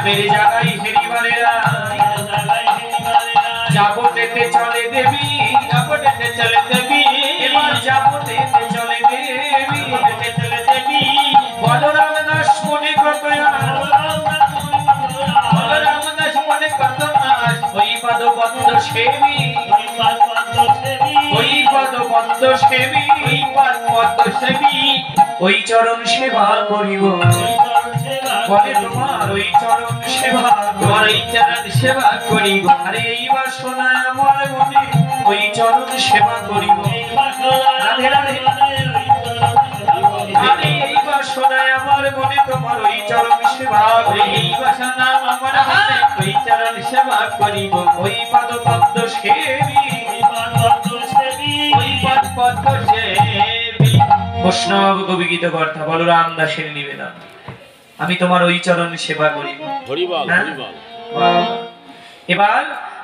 মেরে জাগাই হেরিবারেরা যাবতেতে চলে দেবী যাবতেতে চলে দেবী এবার যাবতেতে চলে দেবী চলে দেবী বলরাম দাস মনে কত বলরাম দাস মনে কত ওই পদ পদ্ম সেবী ওই পদ পদ্ম সেবী ওই পদ পদ্ম সেবী ওই চরণ সেবা করিব বলে তোমার ওই চরণ সেবা তোমার ওই চরণ সেবা করিব আরে এইবার শোনা আমার মনে ওই চরণ সেবা করিব রাধে রাধে আরে এইবার শোনা আমার মনে তোমার ওই চরণ সেবা এইবার শোনা আমার মনে ওই চরণ সেবা করিব ওই পদ পদ্ম সেবী ওই পদ পদ্ম সেবী বৈষ্ণব কবি গীত কর্তা বলরাম দাসের নিবেদন আমি তোমার ওই চরণ সেবা করিব এবার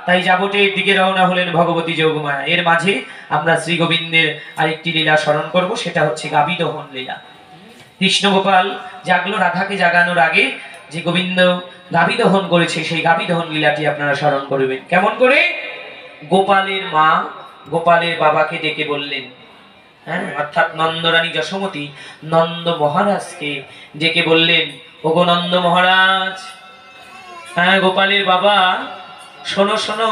তাই যাবতের দিকে রওনা হলেন ভগবতী যোগমায়া এর মাঝে আমরা শ্রী গোবিন্দের আরেকটি লীলা স্মরণ করব সেটা হচ্ছে গাবি দহন লীলা কৃষ্ণ গোপাল জাগলো রাধাকে জাগানোর আগে যে গোবিন্দ গাবি দহন করেছে সেই গাবি দহন লীলাটি আপনারা স্মরণ করবেন কেমন করে গোপালের মা গোপালের বাবাকে ডেকে বললেন হ্যাঁ অর্থাৎ নন্দরানী যশোমতী নন্দ মহারাজকে ডেকে বললেন ওগো নন্দ মহারাজ হ্যাঁ গোপালের বাবা শোনো শোনো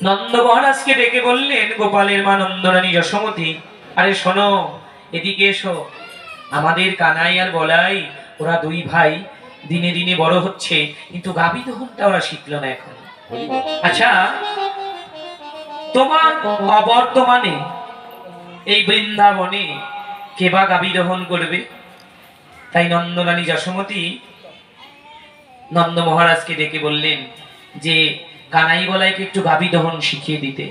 নন্দ মহারাজকে ডেকে বললেন গোপালের মা নন্দরানী যশোমতী আরে শোনো এদিকে এসো আমাদের কানাই আর বলাই ওরা দুই ভাই দিনে দিনে বড় হচ্ছে কিন্তু গাবি দহনটা ওরা শিখল না এখন আচ্ছা তোমার অবর্তমানে এই বৃন্দাবনে কে বা গাবি দহন করবে তাই নন্দরানী যশোমতী নন্দ মহারাজকে ডেকে বললেন যে কানাই বলাইকে একটু গাবি দহন শিখিয়ে দিতে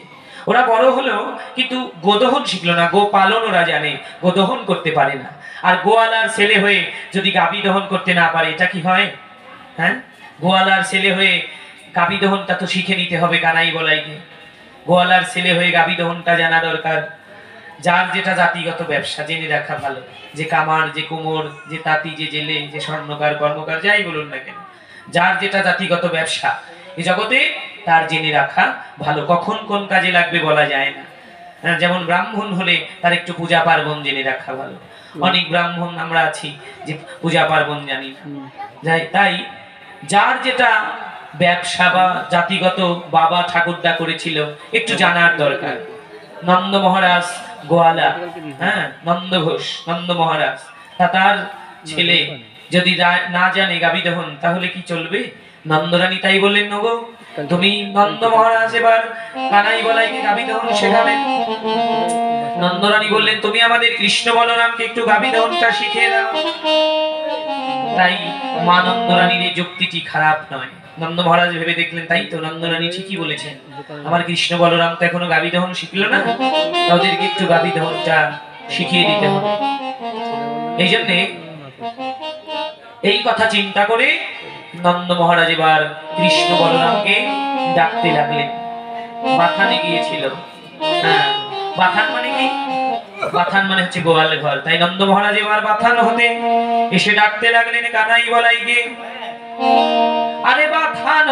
ওরা বড় হলো কিন্তু গোদহন শিখলো না গো পালন ওরা জানে গোদহন করতে পারে না আর গোয়ালার ছেলে হয়ে যদি গাবি দহন করতে না পারে এটা কি হয় হ্যাঁ গোয়ালার ছেলে হয়ে গাবি দহনটা তো শিখে নিতে হবে কানাই বলাইকে গোয়ালার ছেলে হয়ে গাবি দহনটা জানা দরকার যার যেটা জাতিগত ব্যবসা জেনে রাখা ভালো যে কামার যে কুমোর যে তাঁতি যে জেলে যে স্বর্ণকার কর্মকার যাই বলুন না কেন যার যেটা জাতিগত ব্যবসা এই জগতে তার জেনে রাখা ভালো কখন কোন কাজে লাগবে বলা যায় না যেমন ব্রাহ্মণ হলে তার একটু পূজা পার্বণ জেনে রাখা ভালো অনেক ব্রাহ্মণ আমরা আছি যে পূজা পার্বণ জানি না তাই যার যেটা ব্যবসা বা জাতিগত বাবা ঠাকুরদা করেছিল একটু জানার দরকার নন্দ মহারাজ গোয়ালা হ্যাঁ নন্দ ঘোষ নন্দ মহারাজ তার ছেলে যদি না জানে গাবি দহন তাহলে কি চলবে নন্দরানী তাই বললেন নগো তুমি নন্দ মহারাজ এবার কানাই বলাইকে গাবি দহন শেখাবেন নন্দরানী বললেন তুমি আমাদের কৃষ্ণ বলরামকে একটু গাবি দহনটা শিখিয়ে দাও তাই মা নন্দরানীর এই যুক্তিটি খারাপ নয় নন্দ মহারাজ ভেবে দেখলেন তাই তো নন্দরানী ঠিকই বলেছেন আমার কৃষ্ণ বলরাম তো এখনো গাবি দহন শিখলো না তাদেরকে একটু গাবি দহনটা শিখিয়ে দিতে হবে এই জন্যে এই কথা চিন্তা করে নন্দ মহারাজ এবার কৃষ্ণ বলরামকে ডাকতে লাগলেন বাথানে গিয়েছিল হ্যাঁ বাথান মানে কি বাথান মানে হচ্ছে গোয়াল ঘর তাই নন্দ মহারাজ এবার বাথান হতে এসে ডাকতে লাগলেন কানাই বলাইকে আরে বাথান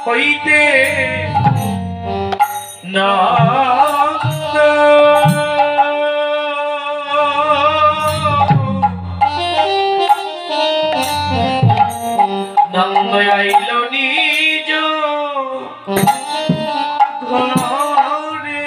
হইতে না নন্দ আইল নিজ ঘরে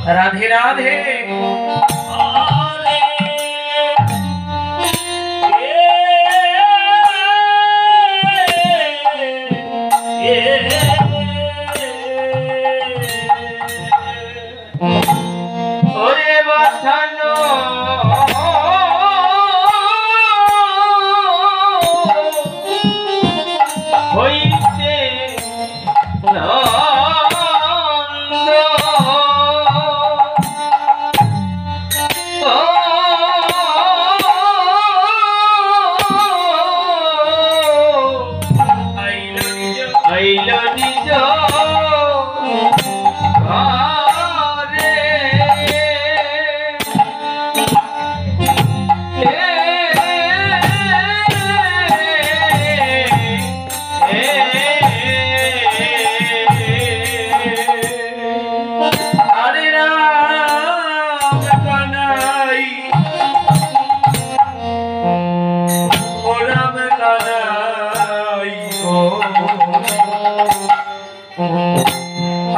রাধে রাধে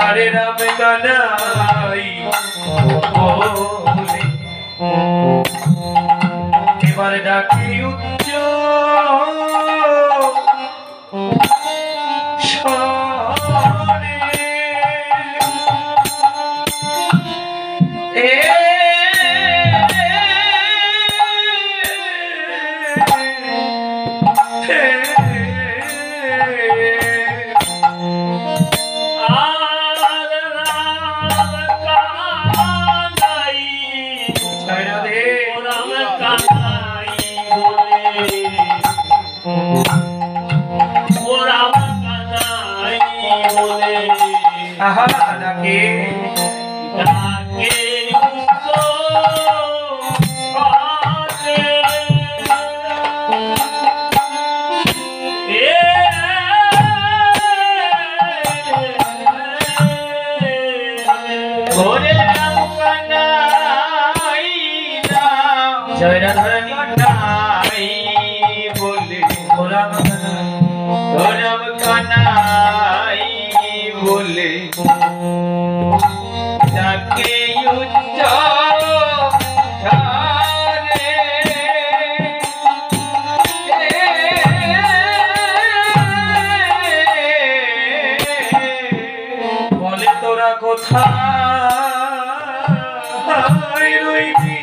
हरे राम कानाई बोले এবার ডাকি উচ্চ স্বরে आहा डाके डाके जय राधारानी नाई बोले राम कनाई बोले डाके उच्च ठारे बोले तोरा कोथाय रइबি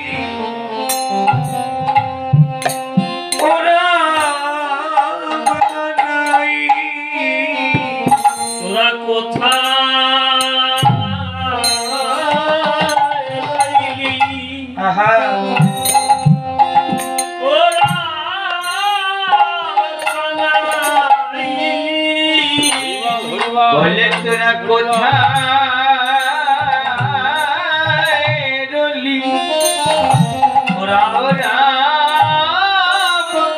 बोले तोरा कोथाय रइली राम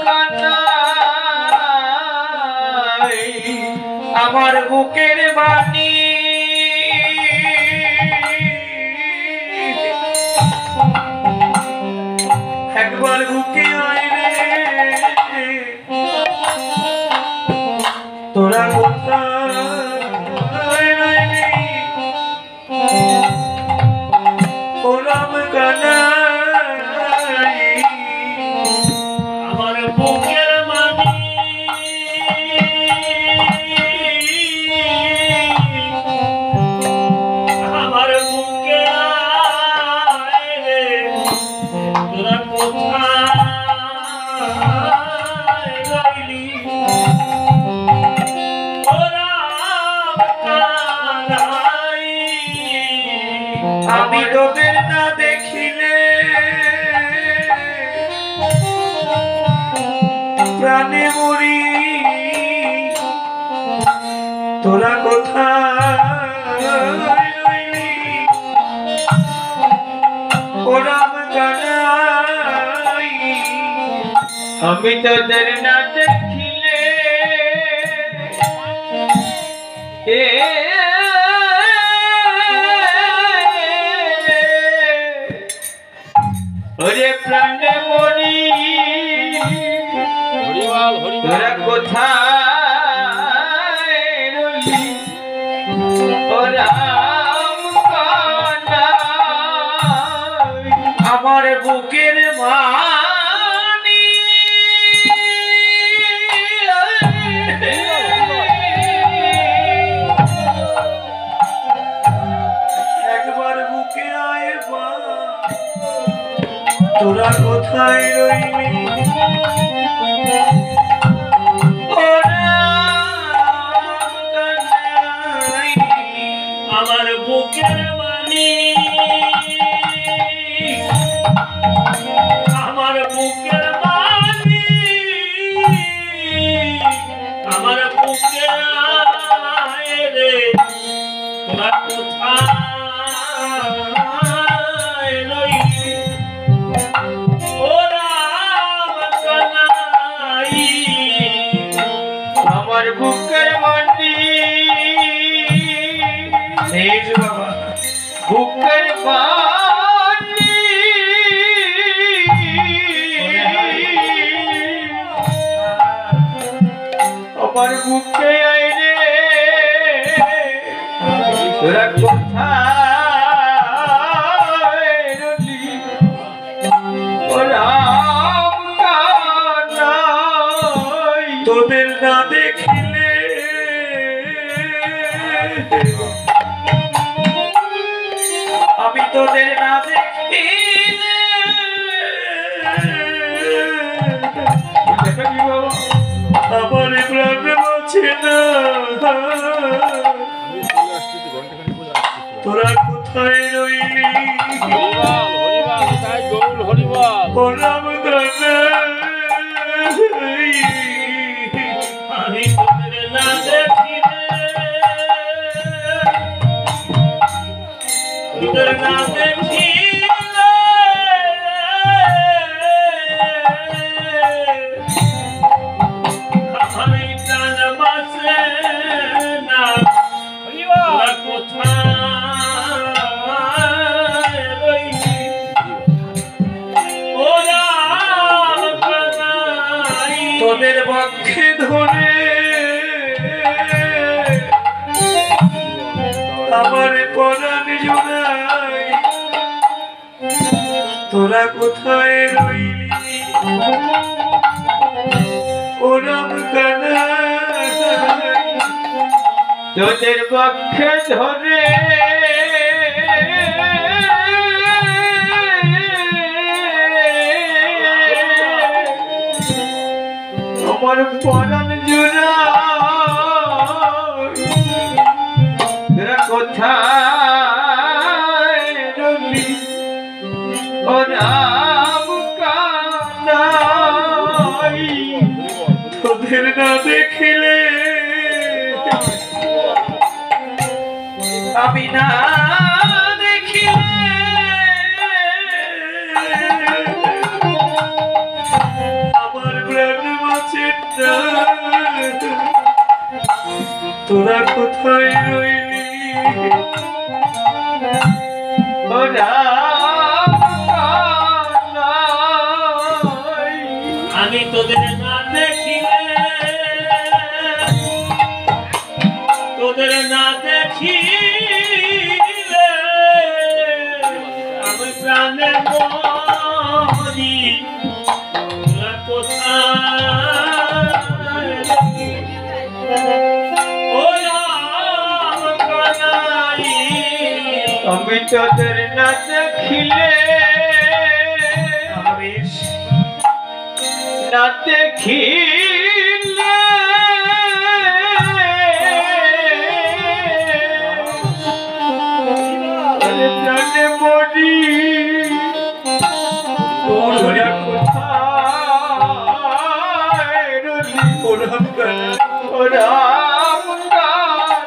कानाई আমার বুকের বাণী একবার বুকে আয় রে তোরা কোথায় রইলি ও রাম কানাই আমার বুকের বাণী আমার বুকে আয় রে তোরা কোথায় রইলি ও রাম কানাই আমি তোদের না দেখিলে প্রাণে মরি তোরা কোথায় রইলি ও রাম কানাই আমি তোদের না দেখিলে ওরে প্রাণে মরি তোরা কোথায় রইলি ও রাম কানাই আমার বুকের মানি একবার বুকে আয় বা তোরা কোথায় রইলি ও রাম কানাই বুকের মানি আমার বুকের মানি আমার বুকের রে তোরা কোথায় রইলি ওরা কানাই আমার বুকের মাটি এই যে বাবা বুকের মাটি আমার বুকে আইরে তোরা কোথায় রলি ওরা কানাই তোদের না দেখিলে আমি তোদের না দেখিলে আমার প্রাণ বাঁচে না তোরা কোথায় রইলি ও রাম আমি তোদের না দেখিলে তোদের না দেখিলে আমি প্রাণ বাঁচে না তোরা কোথায় রইলি ওরা তোদের বক্ষে ধরে আমার পরাণ জোড়াই তোরা কোথায় রইলি ওরাম কানাই তোদের পক্ষে ধরে আমার পরাণ জোড়া তোরা কোথায় রলি ও রাম কানাই তোদের না দেখিলে আমি না দেখিলে আমার প্রাণ বাঁচে না তোরা কোথায় রইলি ও রাম কানাই আমি তোদের না দেখিলে তোদের না দেখিলে আমি প্রাণে মরি তোরা কোথায় ও রাম কানাই আমি তোদের না দেখিলে বেশ না দেখিলে প্রাণে মরি তোরা কোথায় রলি ওরাম কানাই ওরা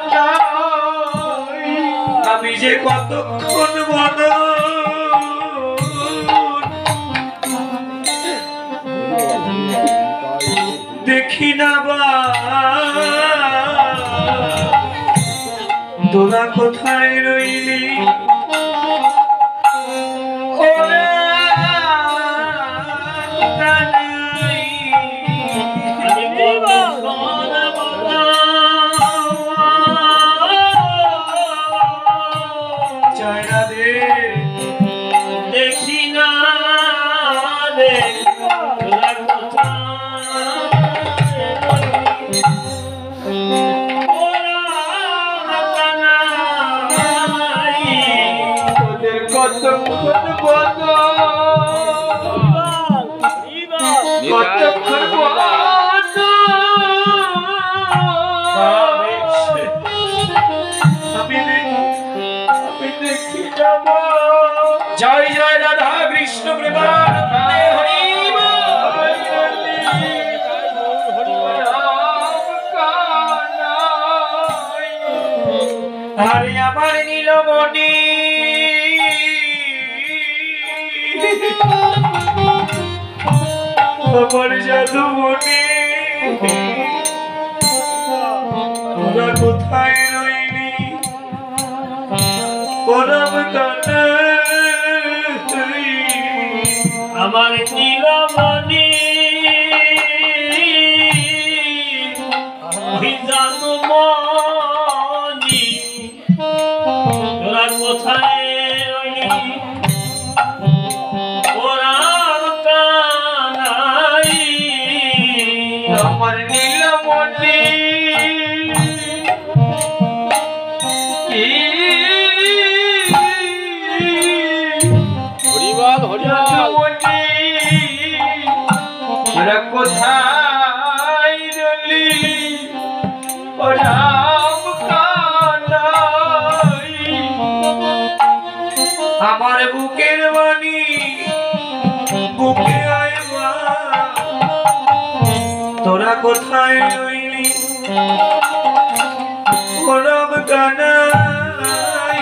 কানাই আমি যে কতক্ষণ বল দেখি না বা তোরা কোথায় রইলি ওরা কানাই আমি কতক্ষণ জয় রাধে দেখি না রে তোরা কোথায় ওরা কানাই তোদের কতক্ষণ বদ কতক্ষণ বদ আমি যাব জয় জয় রাধা কৃষ্ণ প্রেমানন্দে হরি বল। আরে আমার নীলমণি আমার জাদুমণি তোরা কোথায় রইলি পরম কানাই আমার নীলমণি ওই জাদুমণি তোরা কোথায় রইলি ওরাম কানাই আমার নীলমণি হরিবল হরিবল ওরা কোথায় রলি রাম কানাই আমার বুকের বাণী বুকে আয় মা তোরা কোথায় রইলি পরম কানাই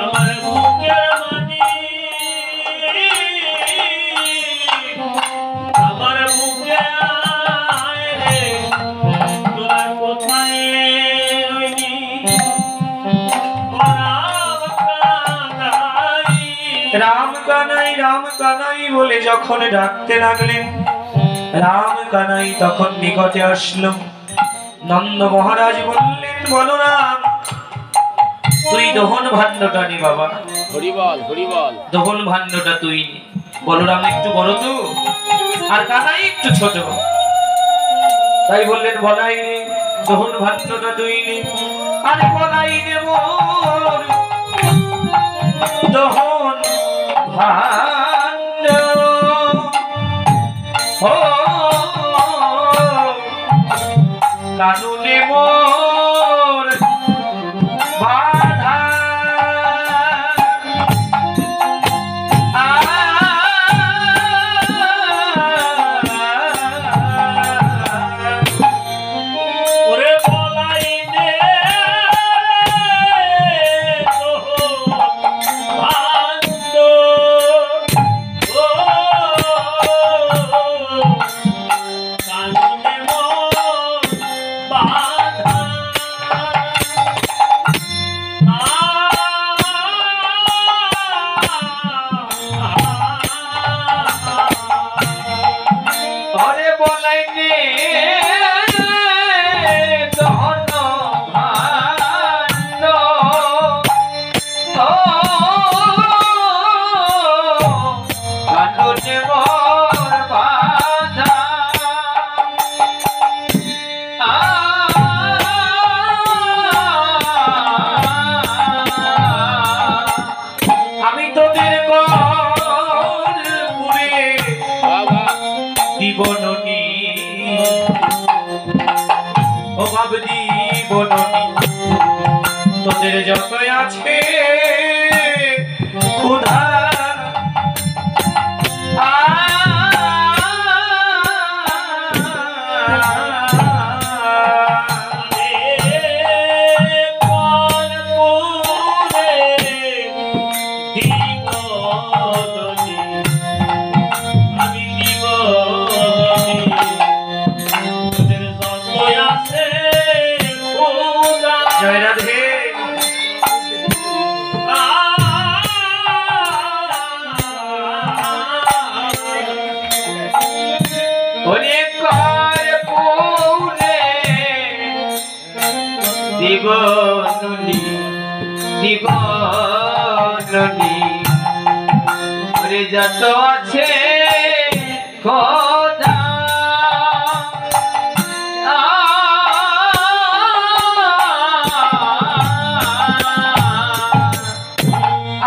আমার বুকের মানি আমার বুকে আয় রে তোরা কোথায় রইলি রাম কানাই বলে যখন ডাকতে লাগলেন রাম কানাই তখন নিকটে আসলো। নন্দ মহারাজ বললেন বলরাম তুই দহন ভাণ্ডটা নে বাবা, হরিবল হরিবল দহন ভাণ্ডটা তুই নে। বলরাম একটু বড় তো আর কানাই একটু ছোট, তাই বললেন বলাই নে দহন ভাণ্ডটা তুই নে। আরে বলাই নে মোর দহন ভাণ্ড ও কানুনে মোর বাধা ওরে বলাই নে তো ভান্ড ও কানুনে মোর বাধা ঘরে বলাই নে দহন ভাণ্ড ও কানুনে মোর বাধা আমি তোদের পুরে বাবা দিবননি ও ভাব দিবননি তোদের যত আছে ক্ষুধা জয় রাধে অনেক পুরে দিবনুনি দিবনুনি ওরে যত আছে খোদা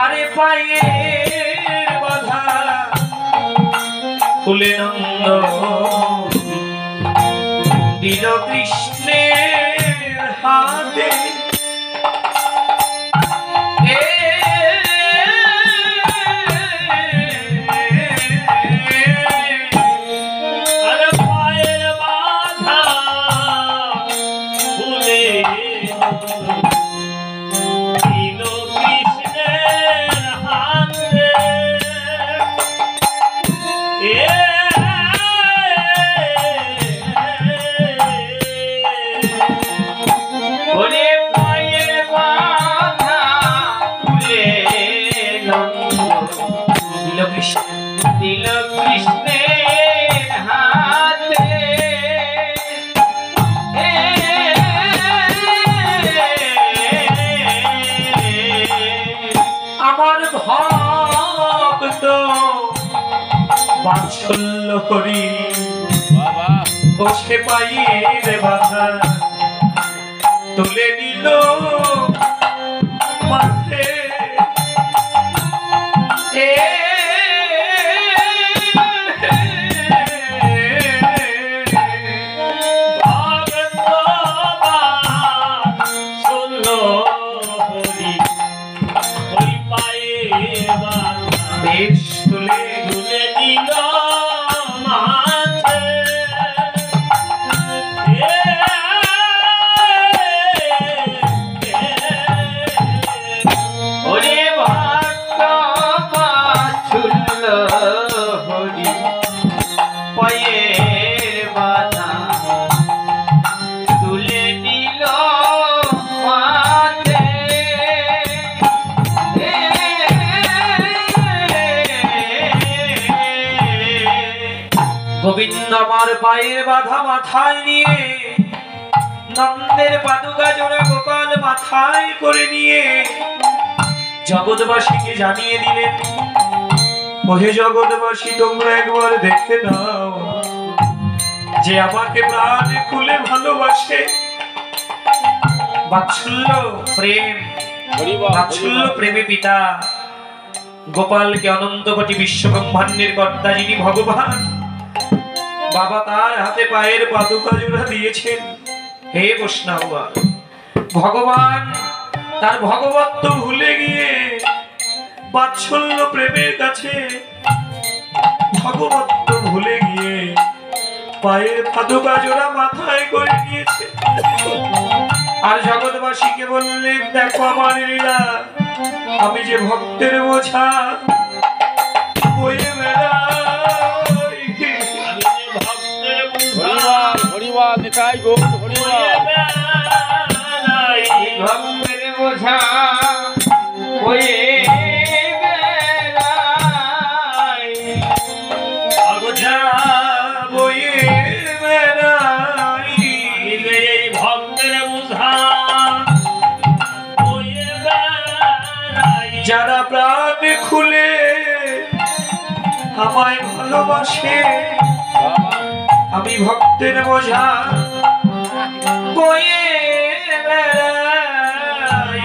আরে পায়ের বাধা ফুলে নন্দ দিল কৃষ্ণের হাতে এ দিল কৃষ্ণের হাতে আমার ভক্ত বাৎসল্য হরি বাবা বসে পায়ের বাধা তুলে নিল মাঠে বেশ তুলে ওরে ভক্ত বাছুল্য হরি পায়ের বাধা তুলে নিল মাতে গোবিন্দ আমার পায়ের বাধা মাথায় নিয়ে নন্দের পাদুকা জোড়া গোপাল মাথায় করে নিয়ে জগৎবাসীকে জানিয়ে দিলেন, ওহে জগৎবাসী তোমরা একবার দেখে নাও যে আমাকে প্রাণ খুলে ভালোবাসে। বাৎসল্য প্রেম, হরি বল বাৎসল্য প্রেমে পিতা গোপালকে অনন্ত কোটি বিশ্ব ব্রহ্মাণ্ডের কর্তা যিনি ভগবান বাবা তার হাতে পায়ের পাদুকা জোড়া দিয়েছেন। হে বৈষ্ণব, ভগবান তার ভগবত্ব ভুলে গিয়ে বাৎসল্য প্রেমের কাছে ভগবত্ব ভুলে গিয়ে পায়ের পাদুকা জোড়া মাথায় করে নিয়েছে। আর জগৎবাসীকে বললেন, দেখো আমার লীলা, আমি যে ভক্তের বোঝা বয়ে বেড়াই। হরি বল নিতাই গৌর হরি বল ভক্তের বোঝা হয়ে বেড়াই বোঝা বয়ে বেড়াই। যারা প্রাণ খুলে আমায় ভালোবাসে, বাবা আমি ভক্তের বোঝা বয়ে বেড়াই।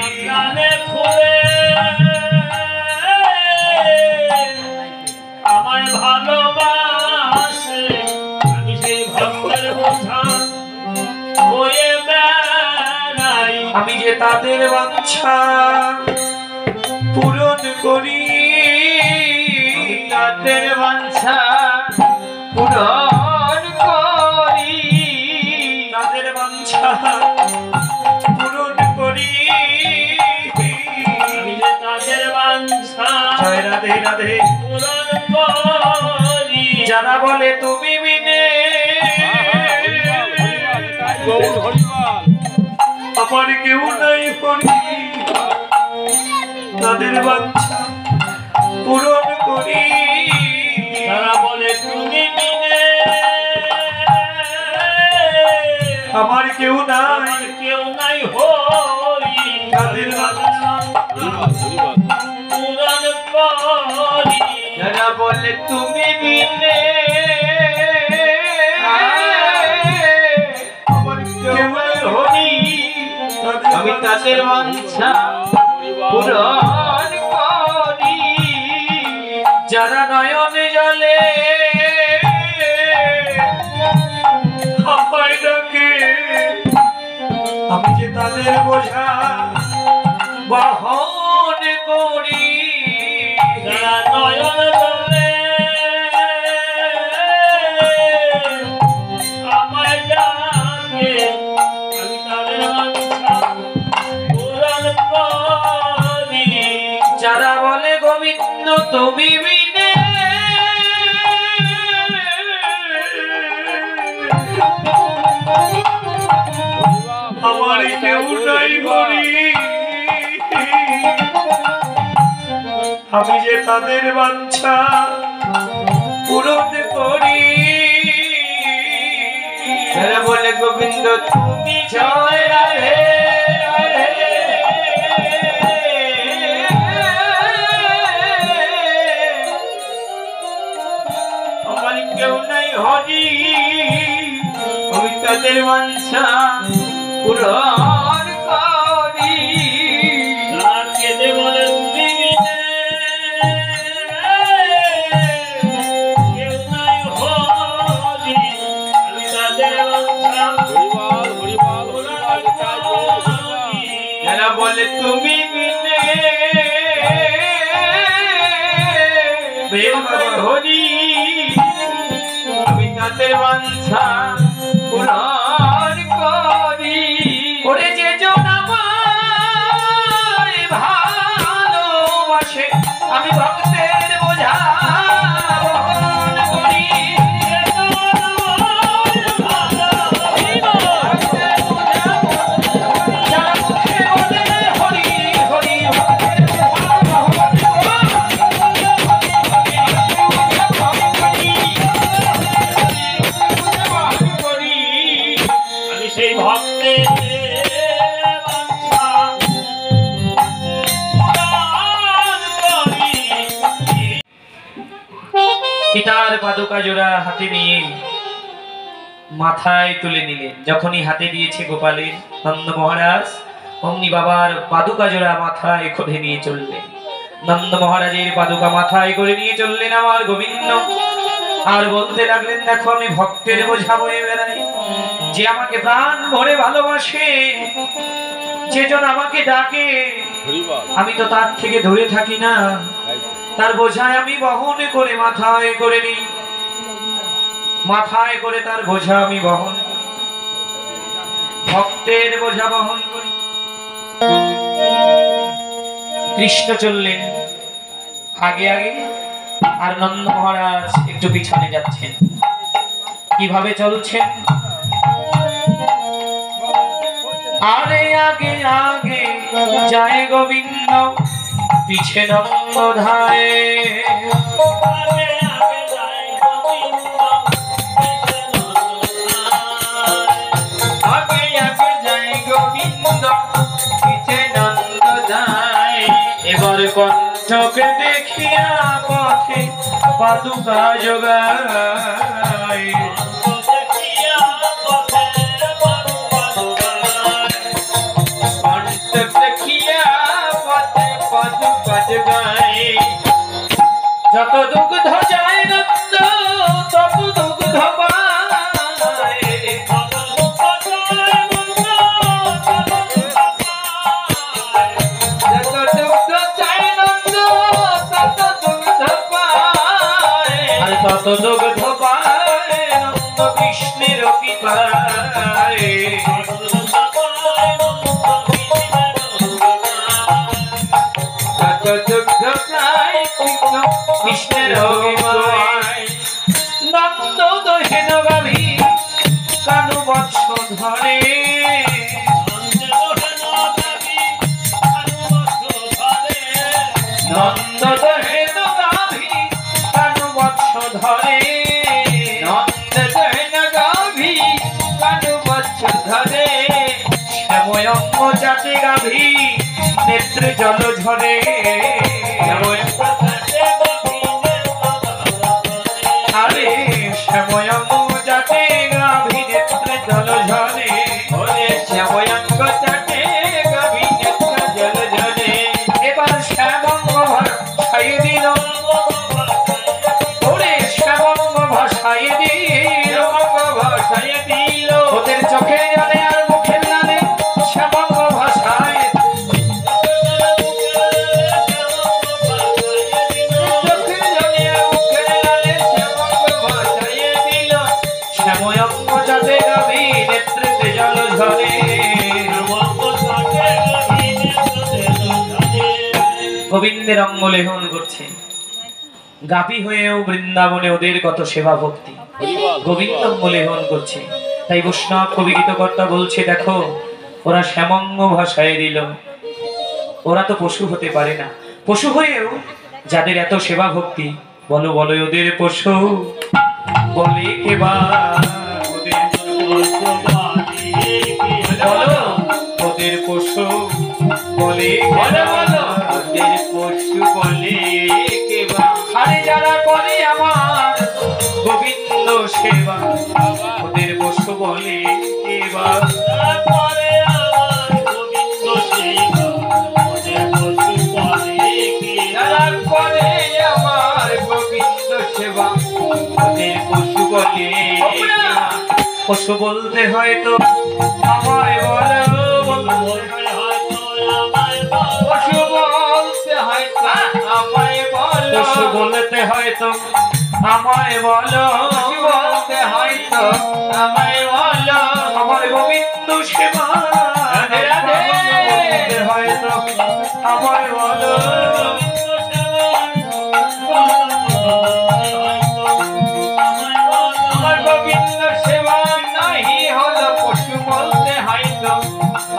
আমায় ভালোবাসে, আমি সেই ভক্তের বোঝা বয়ে বেড়াই। আমি যে তাদের বাঞ্ছা পূরণ করি, তাদের বাঞ্ছা পূরণ করি তাদের বাঞ্ছা পূরণ করি। আমি যে তাদের বাঞ্ছা জয় রাধে রাধে। পূরণ করি। যারা বলে তুমি বিনে নিতাই গৌর হরি বল আমার কেউ নাই করি, তাদের বাঞ্ছা পূরণ করি। তারা বলে তুমি বিনে আমার কেউ নাই, কেউ নাই হই, তাদের বাঞ্ছা হরি বল পূরণ করি। যারা বলে তুমি বিনে আমার কেউ নাই হরি আমি তাদের তাদের বাঞ্ছা হরি বল পূরণ করি যারা নয়নে জলে আমায় ডাকে, আমি যে তাদের বোঝা বহন করি। যারা নয়ন জলে আমায় ডাকে, আমি তাদের বাঞ্ছা পূরণ করি। যারা বলে গোবিন্দ তুমি বিনে আমার কেউ নাই করি, আমি যে তাদের বাঞ্ছা পূরণ করি। তারা বলে গোবিন্দ তুমি জয় রাধে রাধে। আমার কেউ নাই হরি, আমি তাদের বাঞ্ছা পূরণ করি। তারা কেঁদে বলে তুমি বিনে কেউ নাই হরি, আমি তাদের বাঞ্ছা হরিবাল হরিবাল হরিবাল তাই গৌর হরিবাল। যারা বলে তুমি বিনে বেল বাবা। হরি, আমি তাদের বাঞ্ছা পূরণ করি। ওরে যে জন আমায় ভালোবাসে, আমি ভক্তের বোঝা বহন করি। যারা মুখে বলে হরি হরি, ভক্তের বোঝা বহন করি। আমি সেই ভক্তের বাঞ্ছা পূরণ করি। পিতার পাদুকা জোড়া হাতে নিয়ে মাথায় তুলে নিলেন। যখনই হাতে দিয়েছে গোপালের, নন্দ মহারাজ অমনি বাবার পাদুকা জোড়া মাথায় করে নিয়ে চললেন। নন্দ মহারাজের পাদুকা মাথায় করে নিয়ে চললেন আমার গোবিন্দ। আর বলতে লাগলেন, দেখো আমি ভক্তের বোঝা বয়ে বেড়াই। যে আমাকে প্রাণ ভরে ভালোবাসে, যেজন আমাকে ডাকে, হরিবাল আমি তো তার থেকে দূরে থাকি না। তাই তার বোঝায় আমি বহন করে মাথায় করে নিই, মাথায় করে তার বোঝা আমি বহন করি, ভক্তের বোঝা বহন করি। কৃষ্ণ চললেন আগে আগে, আর নন্দ মহারাজ একটু পিছনে যাচ্ছেন। কিভাবে চলছেন? আরে আগে আগে যায় গোবিন্দ, পিছে নন্দ ধায়। আগে আগে যায় গোবিন্দ, পিছে নন্দলাল। আগে আগে যাই গোবিন্দ, পিছে নন্দ যায়। এবার কণ্ঠকে দেখিয়া পথে পাদুকা যোগায়। দেখিয়া পথে পাদুকা যোগায়। কণ্ঠ দেখিয়া পথে পাদুকা যোগায়। যত দুগ্ধ যায় নন্দ, তত দুগ্ধ পায়। কত দুঃখ যায় নন্দ, কত দুঃখ পায়। যত দুগ্ধ চাই নন্দ, তত দুগ্ধ পায়। আর তত দুগ্ধ পায় নন্দ কৃষ্ণের কৃপায়। কত দুঃখ পায় নন্দ, কৃষ্ণের কৃপায়। যত দুগ্ধ চাই কৃষ্ণ কৃষ্ণের কৃপায়। নন্দ দহেন গাভী কানু বৎস ধরে। নন্দ দহেন গাভী কানু বৎস ধরে। নন্দ দহন গাভী কানু বৎস ধরে। শ্যাময়ঙ্গ জাতে গাভী নেত্রে জল ঝরে। আরে শ্যাময়ঙ্গ জাতে গাভী নেত্রে জল ঝরে। ওরে শ্যাময়ঙ্গ চাটে গাভী নেত্র জল ঝরে। এবার শ্যামঙ্গ ভাসাই দিল, ওরে শ্যামঙ্গ ভাসাই দিল। শ্যামঙ্গ ভাসায় দিল। ওদের চোখে জলে আর মুখের লালে শ্যামঙ্গ ভাসায়। চোখে জলে মুখে লালে শ্যামঙ্গ ভাসায় দিল। শ্যাময়ঙ্গ জাতে গাভী নেত্রে জল ঝরে। গোবিন্দের অঙ্গ লেহন করছে। গাভী হয়েও বৃন্দাবনে ওদের কত সেবা ভক্তি। হরিবাল গোবিন্দ অঙ্গ লেহন করছে। তাই বৈষ্ণব কবি গীতকর্তা বলছে, দেখো ওরা শ্যামঙ্গ ভাসায় দিল। ওরা তো পশু হতে পারে না, পশু হয়েও যাদের এত সেবা ভক্তি, বলো বলো ওদের পশু বলে কেবা ওদের বলো ওদের পশু বলে বলো বলো ওদের পশু বলে কেবা আরে যারা করে আমার গোবিন্দ সেবা ওদের পশু বলে কেবা যারা করে আমার গোবিন্দ সেবা ওদের পশু বলে কেবা। পশু বলতে হয়তো আমায় বলো পশু বলতে হয়তো আমায় বলো পশু বলতে হয়তো আমায় বলো পশু বলতে হয়তো আমায় বলো আমার গোবিন্দ সেবা রাধে রাধে। বলতে হয়তো আমায় বলো আমার গোবিন্দ সেবা নাহি হলো পশু বলতে হয়তো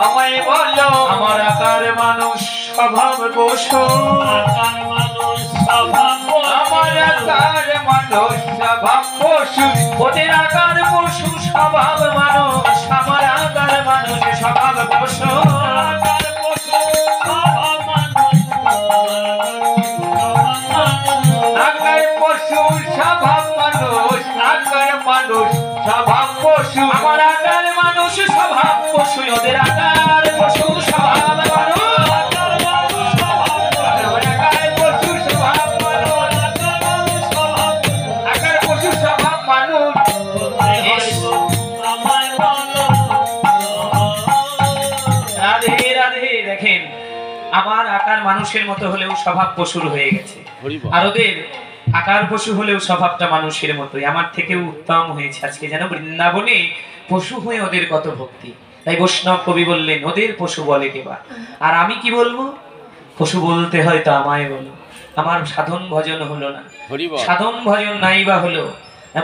আমায় বলো আমার আকার মানুষ স্বভাব পশু আমার আকার মানুষ স্বভাব পশু ওদের আকার পশু স্বভাব মানুষ আমার আকার মানুষ স্বভাব পশু আকার পশু স্বভাব মানুষ আকার মানুষ স্বভাব পশু আমার আকার মানুষ স্বভাব পশু ওদের আকার পশু স্বভাব মানুষ আকার পশু স্বভাব মানুষ আকার পশু স্বভাব মানুষ রাধে রাধে দেখেন আমার আকার মানুষের মতো হলেও স্বভাব পশুর হয়ে গেছে আর ওদের আকার পশু হলেও স্বভাবটা মানুষের মতোই আমার থেকেও উত্তম হয়েছে আজকে যেন বৃন্দাবনে পশু হয়ে ওদের কত ভক্তি তাই বৈষ্ণব কবি বললেন ওদের পশু বলে কেবা আর আমি কি বলবো পশু বলতে হয়তো আমায় বলো আমার সাধন ভজন হলো না সাধন ভজন নাই বা হলো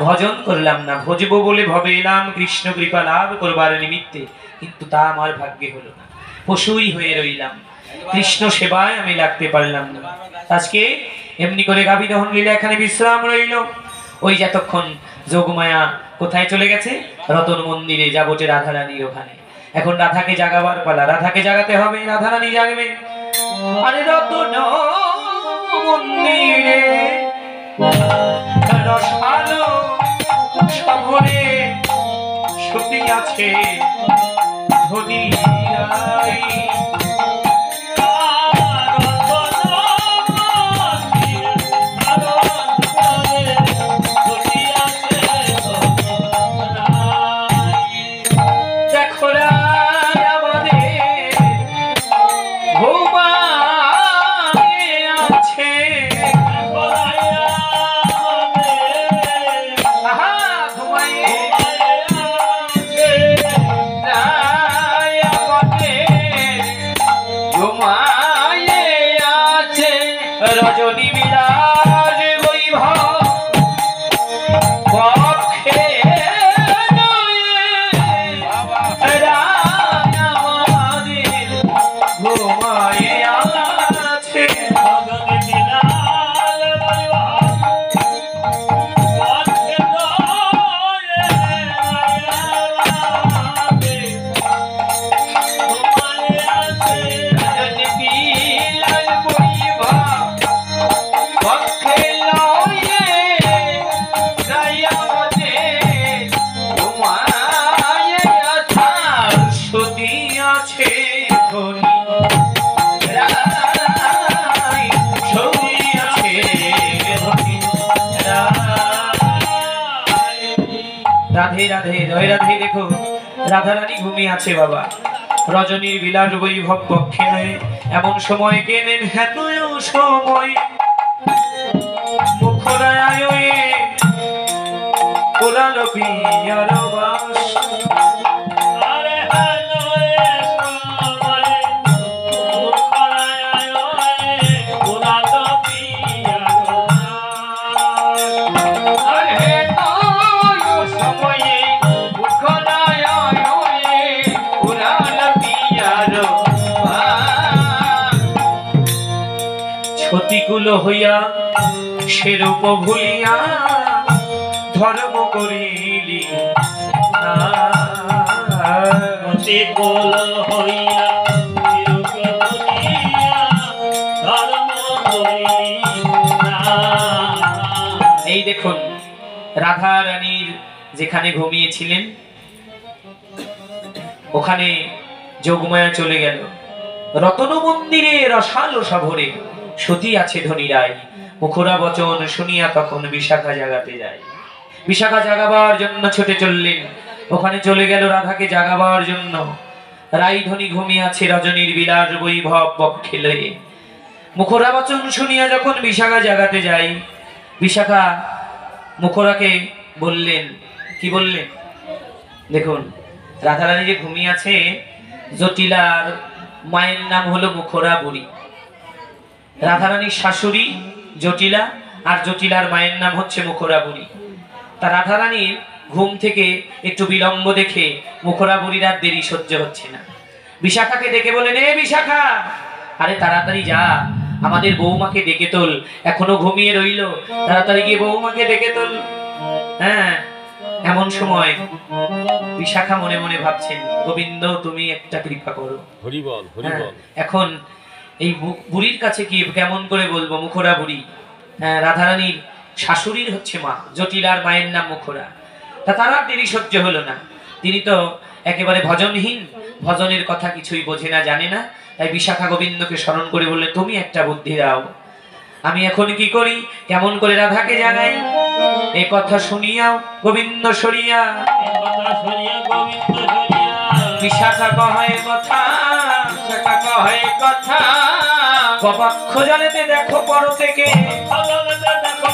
ভজন করলাম না ভজবো বলে ভবে এলাম কৃষ্ণ কৃপা লাভ করবার নিমিত্তে কিন্তু তা আমার ভাগ্যে হলো না পশুই হয়ে রইলাম কৃষ্ণ সেবায় আমি লাগতে পারলাম না আজকে এমনি করে গাভী দহন লীলা এখানে বিশ্রাম রইল ওই যতক্ষণ যোগমায়া কোথায় চলে গেছে রতন মন্দিরে যাবটে রাধারানীর ওখানে এখন রাধাকে জাগাবার পালা রাধাকে জাগাতে হবে রাধারানী জাগবে আরে রতন মন্দিরে রসালো সভরে সতী আছে ধনী রাই দেখো রায় আমাদের ঘুমায় আছে আহা ঘুমায় রায় আমাদের ঘুমায়ে আছে রজনী বিরাজ বৈভব পক্ষে নয়ে রায় আমাদের ঘুমায় আছে বিলাল বইভা পক্ষে লয়ে রায় আমাদের ঘুমায়ে আছে সতী আছে ধনী রাই সতী আছে ধনী রাই। রাধে রাধে জয় রাধে দেখো রাধারানী ঘুমিয়ে আছে বাবা রজনীর বিলাস বৈভব পক্ষে নয় এমন সময় কেনেন হেন সময় মুখরায় কোরাল পিয়ার বাস আরে নয় সময়ে মুখনায় পুরাণ পিয়ার ক্ষতিকুল হইয়া সেরূপ ভুলিয়া ধর্ম করিলি না। অতি কোল হইয়া বিরূপ বলিয়া ধর্ম করিলি না। এই দেখুন রাধা রানীর যেখানে ঘুমিয়েছিলেন ওখানে যোগমায়া চলে গেল। রতন মন্দিরে রসালো সভরে সতী আছে ধনী রায়, মুখরা বচন শুনিয়া তখন বিশাখা জাগাতে যায়। বিশাখা জাগাবার জন্য ছুটে চললেন, ওখানে চলে গেল রাধাকে জাগাবার জন্য। রাই ধনী ঘুমিয়ে আছে রজনীর বিলাস বৈভব বক্ষে লয়ে। মুখরা বচন শুনিয়া যখন বিশাখা জাগাতে যায়, বিশাখা মুখরাকে বললেন, কি বললেন দেখুন, রাধারানী যে ঘুমিয়ে আছে, জটিলার মায়ের নাম হলো মুখরা বুড়ি। রাধারানীর শাশুড়ি জটিলা, আর জটিলার মায়ের নাম হচ্ছে মুখরা বুড়ি। তা রাধারানীর ঘুম থেকে একটু বিলম্ব দেখে মুখরা বুড়ির আর দেরি সহ্য হচ্ছে না। বিশাখাকে ডেকে বলেন, এ বিশাখা, আরে তাড়াতাড়ি যা, আমাদের বৌমাকে ডেকে তোল, এখনো ঘুমিয়ে রইল, তাড়াতাড়ি গিয়ে বৌমাকে ডেকে তোল। হ্যাঁ, এমন সময় বিশাখা মনে মনে ভাবছেন, গোবিন্দ তুমি একটা কৃপা করো। হরি বল, হরি হ্যাঁ, বল। এখন এই বুড়ির কাছে কি কেমন করে বলবো, মুখরা বুড়ি। হ্যাঁ, রাধারানীর শাশুড়ির হচ্ছে মা, জটিলার মায়ের নাম মুখরা। তা তারা দেরি সহ্য হলো না, তিনি তো একেবারে ভজনহীন, ভজনের কথা কিছুই বোঝে না, জানে না। তাই বিশাখা গোবিন্দকে স্মরণ করে বললেন, তুমি একটা বুদ্ধি দাও, আমি এখন কি করি, কেমন করে রাধাকে জানাই। এই কথা শুনিয়াও গোবিন্দ সরিয়া, কথা শুনিয়া গোবিন্দ শুনিয়া বিশাখা কহে কথা, বিশাখা কহে কথা, কপক্ষ জলেতে দেখো পর থেকে, দেখো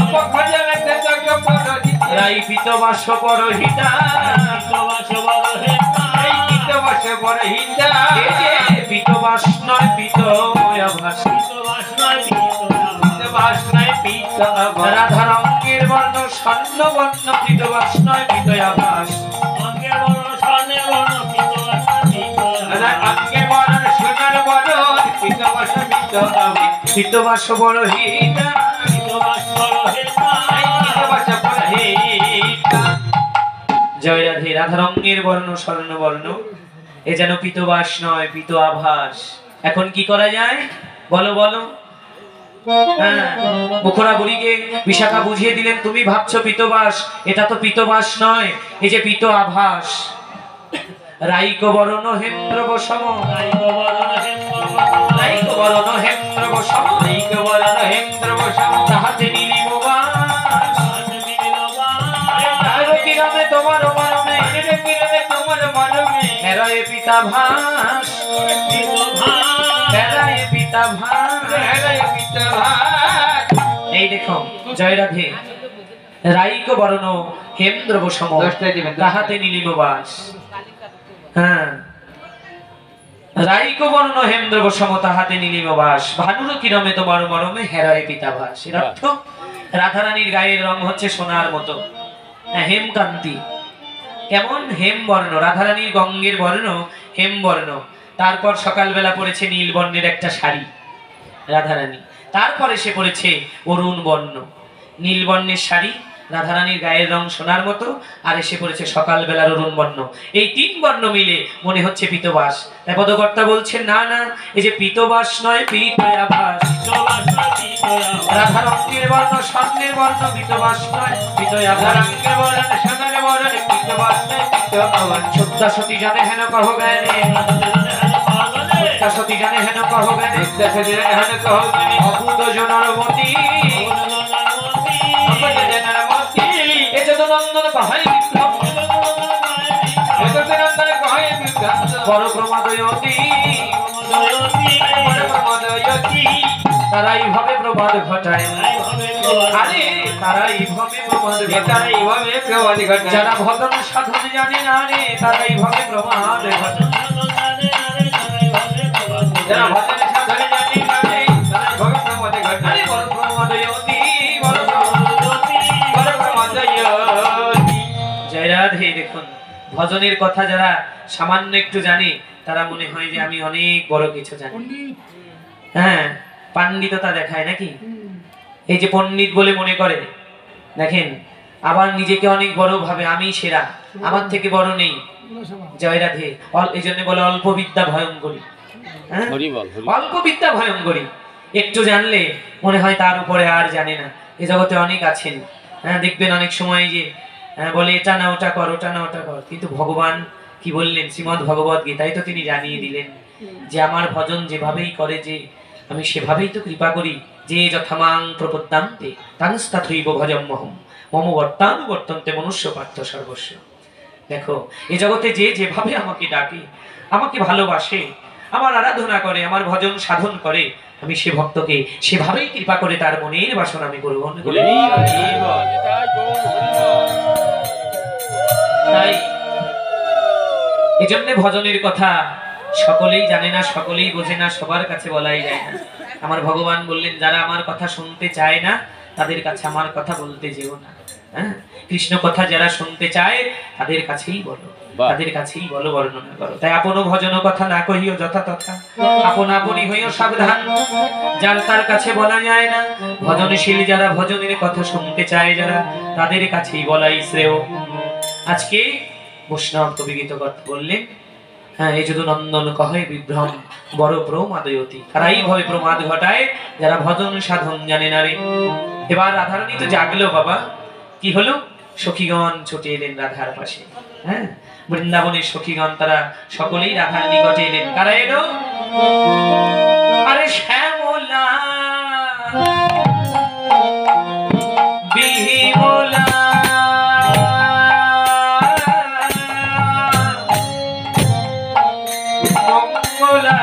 অপক্ষ জলেতে দেখো পরহিতা, রাই পিতবাস পরহিতা, এই কীতবাসে পরহিতা, এ যে পিতবাস নয় পিতময়াভাস, কীতবাস নাই পিত আভাস, রাধা রঙের বর্ণ স্বর্ণ বর্ণ, পিতবাস নয় পিতয়াভাস। আগে বরণ সোনার বরণ, কীতবাস পিত আভাস, পিতবাস পরহিতা, এই কীতবাসে পরহিতা। জয় রাধে। রাধা রঙের বর্ণ স্বর্ণ বর্ণ, এ যেন পিতবাস নয় পিত আভাস। এখন কি করা যায় বলো বলো। হ্যাঁ, মুখরা বুড়িকে বিশাখা বুঝিয়ে দিলেন, তুমি ভাবছো পিতবাস, এটা তো পিতবাস নয়, এই যে পিত আভাস। রাইক বরণ হেন্দ্র বসম, রাইক বরণ হেন্দ্র বসম, এই বরণ হেন্দ্র বসম, তাহাতে নীলিম বাস, আরো কিরমে তোমার মরমে, তোমার মরমে, হেরয়ে পিতাভাস, হেরয়ে পিতাভাস। পিত আভাস। এই দেখো জয় রাধে। রাইক বরণ হেন্দ্র বসম, দশটাই দিবেন, তাহাতে নীলিম বাস। হ্যাঁ, রাইক বর্ণ হেন্দ্র বসম, তাহাতে নীলিম বাস, ভানুর কিরমে তোমার মরমে, হেরয়ে পিতাভাস। এর অর্থ রাধারানীর গায়ের রং হচ্ছে সোনার মতো, হেমকান্তি। কেমন হেম বর্ণ, রাধারানীর গঙ্গের বর্ণ হেম বর্ণ। তারপর সকালবেলা পড়েছে নীল বর্ণের একটা শাড়ি রাধারানী, তারপরে সে পড়েছে অরুণ বর্ণ। নীল বর্ণের শাড়ি, রাধারানীর গায়ের রং সোনার মতো, আর এসে পড়েছে সকালবেলার অরুণ বর্ণ। এই তিন বর্ণ মিলে মনে হচ্ছে পিতবাস। তাই পদকর্তা বলছেন, না না, এই যে পিতবাস নয় পিতয়াভাস। রাধা রঙের বর্ণ স্বর্ণের বর্ণ, পিতবাস নয় পিতয়াভাস। রঙ্গে বরণ সোনার বরণ, কীতবাস নাই পিত আভাস। সত্যা সতী জানে হেন কহ জ্ঞানে, সত্যা সতী জানে হেন কহ জ্ঞানে, দেশে দিলে হেন কহ জানি, অভূত জনর মতি, অপজ জনের মতি, এ যত নন্দন কহাই বিপ্লব, জগৎ নন্দন কহে বিভ্রান্ত, বড় প্রমাদয়তী, বড় প্রমোদয়তী, তারাই ভাবে প্রবাদ ঘটায়। আরে তারাই ভাবে প্রমাদ ঘটায়, তারা এইভাবে প্রবাদ ঘটায়। যারা ভজন সাধন জানে না রে, তারাই ভাবে প্রমাদ ঘটায়। যারা ভজন সাধনে জানে না রে, তারা এইভাবে প্রবাদ আরে ঘটায়। বড় প্রমাদয়তী, বড় প্রমাদয়তী, বড় প্রমোদয়তী। জয় রাধে। দেখুন, ভজনের কথা যারা সামান্য একটু জানে, তারা মনে হয় যে আমি অনেক বড় কিছু জানি। হ্যাঁ, পাণ্ডিত্যতা দেখায় নাকি? এই যে পণ্ডিত বলে মনে করে, দেখেন আবার নিজেকে অনেক বড় ভাবে, আমি সেরা, আমার থেকে বড় নেই। জয় রাধে। এই জন্য বলে অল্প বিদ্যা ভয়ঙ্করী। হ্যাঁ, অল্প বিদ্যা ভয়ঙ্করী। একটু জানলে মনে হয় তার উপরে আর জানে না। এই জগতে অনেক আছেন, হ্যাঁ, দেখবেন অনেক সময় যে বলে এটা না ওটা কর, ওটা না ওটা কর, কিন্তু ভগবান কি বললেন শ্রীমদ্ ভগবত গীতায় তো তিনি জানিয়ে দিলেন যে আমার ভজন যেভাবেই করে, যে আমি সেভাবেই তো কৃপা করি। যে যথামাং প্রপদ্যান্তে তাংস্তাথৈব ভজম্যহম মম বর্তানুবর্তন্তে মনুষ্য পার্থ সর্বস্ব। দেখো এই জগতে যে যেভাবে আমাকে ডাকে, আমাকে ভালোবাসে, আমার আরাধনা করে, আমার ভজন সাধন করে, আমি সে ভক্তকে সেভাবেই কৃপা করে তার মনের বাসনা আমি গ্রহণ করি। তাই এজন্য ভজনের কথা সকলেই জানে না, সকলেই বোঝে না, সবার কাছে বলাই যায় না। আমার ভগবান বললেন যারা আমার কথা শুনতে চায় না তাদের কাছে আমার কথা বলতে যেও না। হ্যাঁ, কৃষ্ণ কথা যারা শুনতে চায় তাদের কাছেই বলো, তাদের কাছেই বলো, বর্ণনা করো। তাই আপন ভজন কথা না কহিও যথা তথা, আপন আপনি হইও সাবধান, যার তার কাছে বলা যায় না। ভজনশীল যারা, ভজনের কথা শুনতে চায় যারা, তাদের কাছেই বলাই শ্রেয়। আজকে বৈষ্ণব কবিগীত কথা বললেন, হ্যাঁ, এই যদি নন্দন কহে বিভ্রম বড় প্রমাদয়তি, তারা এইভাবে প্রমাদ ঘটায় যারা ভজন সাধন জানে না রে। এবার রাধারানী তো জাগলো বাবা, কি হলো? সখীগণ ছুটে এলেন রাধার পাশে। হ্যাঁ, বৃন্দাবনের সখীগণ তারা সকলেই রাধার নিকটে এলেন। কারা এলো? আরে শ্যামলা বিমলা মঙ্গলা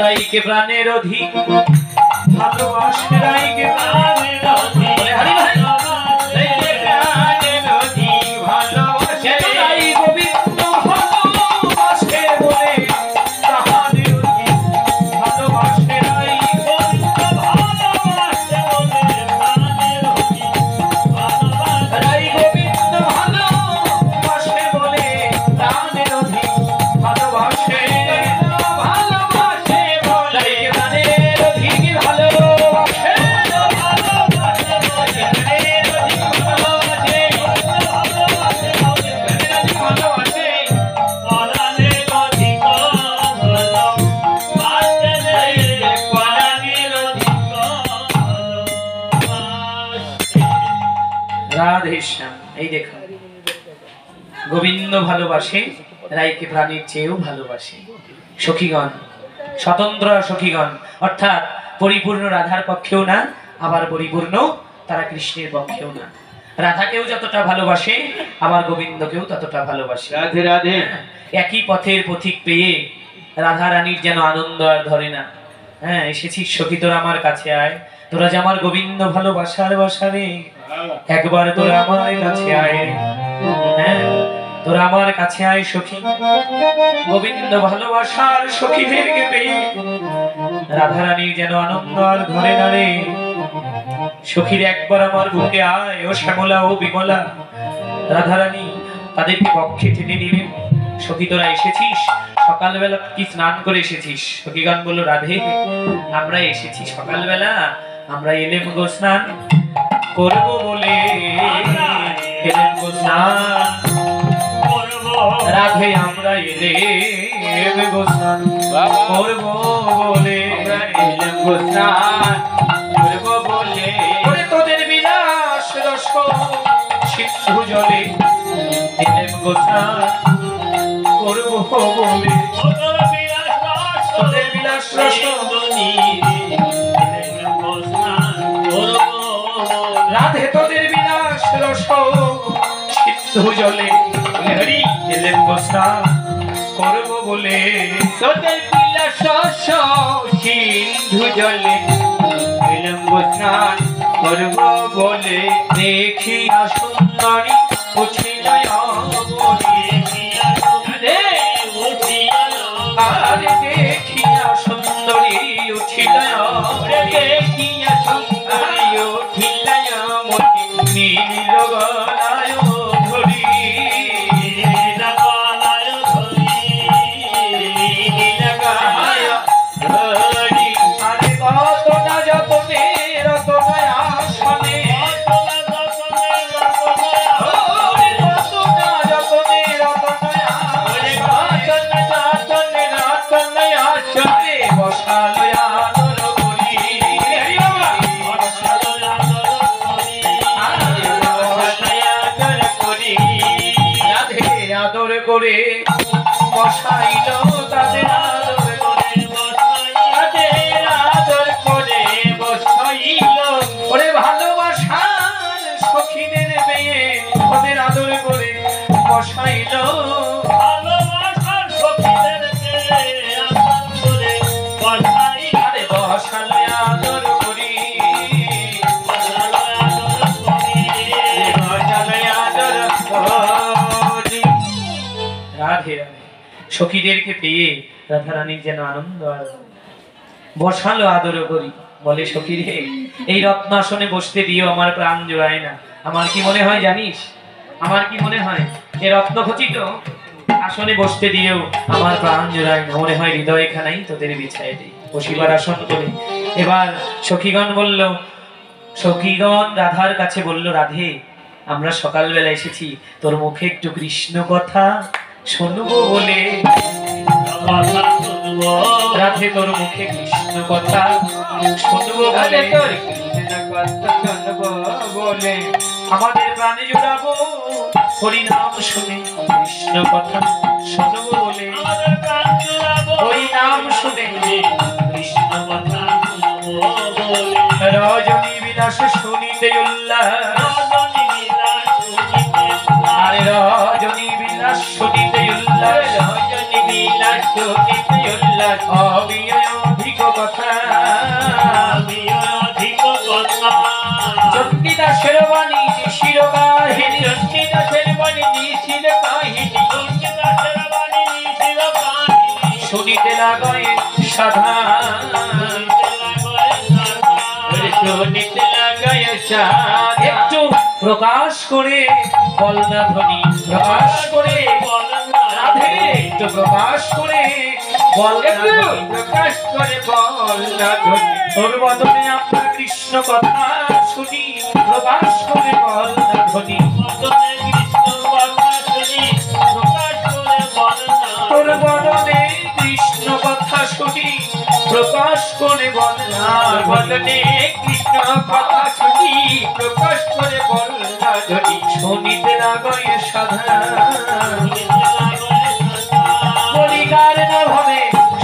রাইকে প্রাণের অধিক ভালোবাসে, রাইকে প্রাণের অধিক, হরি ভাই, রাইকে প্রাণের অধিক ভালোবাসে, রাই গোবিন্দ ভালোবাসে বলে তাহার এই দেখো, গোবিন্দ ভালোবাসে, রাইকে প্রাণীর চেয়েও ভালোবাসে। সখীগণ, স্বতন্ত্র সখীগণ, অর্থাৎ পরিপূর্ণ রাধার পক্ষেও না, আবার পরিপূর্ণ তারা কৃষ্ণের পক্ষেও না। রাধাকেও যতটা ভালোবাসে, আবার গোবিন্দকেও ততটা ভালোবাসে। রাধে রাধে। একই পথের পথিক পেয়ে রাধা রানীর যেন আনন্দ আর ধরে না। হ্যাঁ, এসেছিস সখী, তোরা আমার কাছে আয়, তোরা যে আমার গোবিন্দ ভালোবাসার বসারে, একবার তোরা আমার কাছে আয়। হ্যাঁ, তোরা আমার কাছে আয় সখী। গোবিন্দ ভালোবাসার সখীদেরকে পেয়ে রাধা রানীর যেন আনন্দ আর ধরে না রে। সখীর একবার আমার বুকে আয়, ও শ্যামলা ও বিমলা। রাধা রানী তাদেরকে পক্ষে টেনে নিলেন। সখী, তোরা এসেছিস, সকালবেলা কি স্নান করে এসেছিস? সখীগণ বলল, রাধে, আমরা এসেছি সকালবেলা, আমরা এলেম গো স্নান করবো বলে, এলেম গো স্নান রাধে, আমরা এলেম গো স্নান করবো বলে, এলেম গো স্নান করবো বলে। ওরে তোদের বিলাস রস সিন্ধু জলে, এলেম গো স্নান করবো বলে, তোদের বিলাস রস রাধে, তোদের বিলাস রস সিন্ধু জলে, হরি এলেম গো স্নান করবো বলে, তোদের বিলাস সিন্ধু জলে, এলেম গো স্নান করবো বলে। দেখিয়া সুন্দরী উঠিল আরে, দেখিয়া সুন্দরী উঠিল দেখিয়া সুন্দরী উঠিল নীল গলায় ধরি, আরে কত না যতনে রতনে আসনে, কত না যতনে রতনে আসনে, বসালো আদর করি, রাধে আদর করে বসাইল তাদের আদর করে, আদর করে বসাইল। ওরে ভালোবাসার সখীদের পেয়ে ওদের আদর করে বসাইল, আরে বসালো আদর করি, রাধে রাধে। সখীদেরকে পেয়ে রাধা রানীর যেন আনন্দ আর বসালো আদর করি। বলে, সখী রে, এই রত্নাসনে বসতে দিও, আমার প্রাণ জোড়ায় না। আমার কি মনে হয় জানিস? আমার কি মনে হয়, এই রত্নখচিত আসনে বসতে দিও, আমার প্রাণ জোড়ায় না। মনে হয় হৃদয় খানাই তোদের বিছায় দিই, বসিবার আসন করে। এবার সখীগণ বলল, সখীগণ রাধার কাছে বলল, রাধে, আমরা সকালবেলা এসেছি, তোর মুখে একটু কৃষ্ণ কথা শুনবো বলে। রাধে, তোর মুখে কৃষ্ণ কথা শুনবো বলে, বলে আমাদের প্রাণে জোড়াবো হরিনাম শুনে, কৃষ্ণ কথা শুনবো বলে, হরিনাম শুনে কৃষ্ণ কথা। রজনী বিলাস শুনিতে উল্লাস, আরে রজনী বিলাস শুনিতে উল্লাস, রজনী বিলাস শুনিতে উল্লাস। অধিক কথা, চণ্ডীদাসের বাণী নিশির কাহিনী, চণ্ডীদাসের বাণী নিশির কাহিনী, শুনিতে লাগায় সাধা, শুনিতে লাগায় সাধা। একটু প্রকাশ করে বল না ধ্বনি, প্রকাশ করে রাধে, একটু প্রকাশ করে বল না একটু ধ্বনি, প্রকাশ করে বল না ধ্বনি। তোর বদনে আমরা কৃষ্ণ কথা শুনি, প্রকাশ করে বল না ধ্বনি, তোর বদনে কৃষ্ণ কথা শুনি, প্রকাশ করে বল না ধ্বনি। বদনে কৃষ্ণ কৃষ্ণ কথা শুনি প্রকাশ করে বললা ধরি শুনিতে লাগয় সাধা পরিকার না ভাবে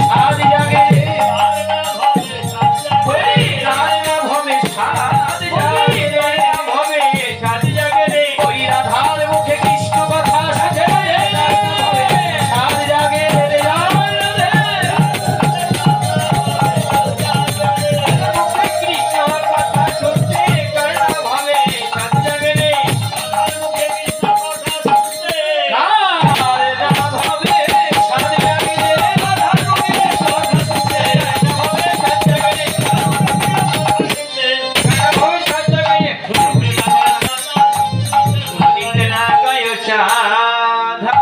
সাধ জাগে পরিকার না ভাবে সাধ জাগে ভাবে সাথী জাগে রে ওই রাধার মুখে কৃষ্ণ কথা সাধে সাধ জাগে রে কৃষ্ণ কথা শুনতে কর্ণা ভাবে সাথী জাগে রে রাধার না ভাবে সাধ জাগে রে রাধার মুখে কৃষ্ণ কথা শুনতে ভাবে সাথী জাগে রে ভাবে সাথী জাগে রে শুনিতে না গায় সাধা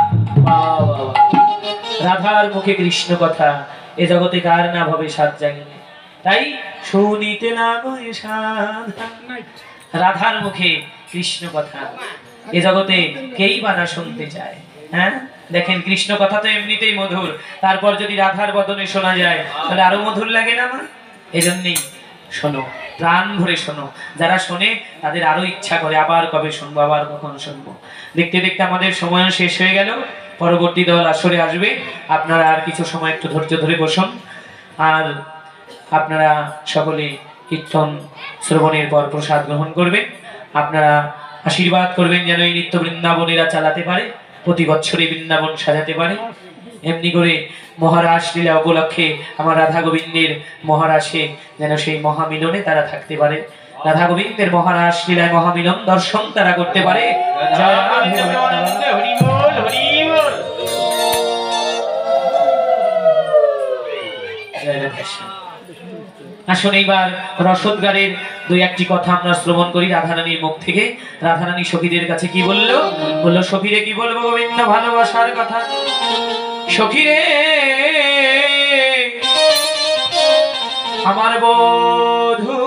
রাধার মুখে কৃষ্ণ কথা এ জগতে কার না ভাবে সাত জাগে তাই শুনিতে না গয় সাধা রাধার মুখে কৃষ্ণ কথা এ জগতে কেই বা না শুনতে চায় হ্যাঁ দেখেন কৃষ্ণ কথা তো এমনিতেই মধুর তারপর যদি রাধার বদনে শোনা যায় তাহলে আরো মধুর লাগে না আমার এজন্যই শোনো প্রাণ ভরে শোনো যারা শোনে তাদের আরো ইচ্ছা করে আবার কবে শুনবো আবার কখন শুনবো দেখতে দেখতে আমাদের সময় শেষ হয়ে গেল পরবর্তী দল আসরে আসবে আপনারা আর কিছু সময় একটু ধৈর্য ধরে বসুন আর আপনারা সকলে কীর্তন শ্রবণের পর প্রসাদ গ্রহণ করবেন আপনারা আশীর্বাদ করবেন যেন এই নিত্য বৃন্দাবনেরা চালাতে পারে প্রতি বছরে বৃন্দাবন সাজাতে পারে এমনি করে মহারাস লীলা উপলক্ষে আমার রাধা গোবিন্দের মহারাসে যেন সেই মহামিলনে তারা থাকতে পারে রাধা গোবিন্দের মহারাস লীলায় মহামিলন দর্শন তারা করতে পারে জয় রাধে বৃন্দাবন। হরি বল হরি বল জয় রাধে কৃষ্ণ। আসুন এইবার রসদগারের দুই একটি কথা আমরা শ্রবণ করি রাধারানীর মুখ থেকে রাধারানী সখীদের কাছে কি বললো বললো সখীরে কি বলবো গোবিন্দ ভালোবাসার কথা সখীরে আমার বধূ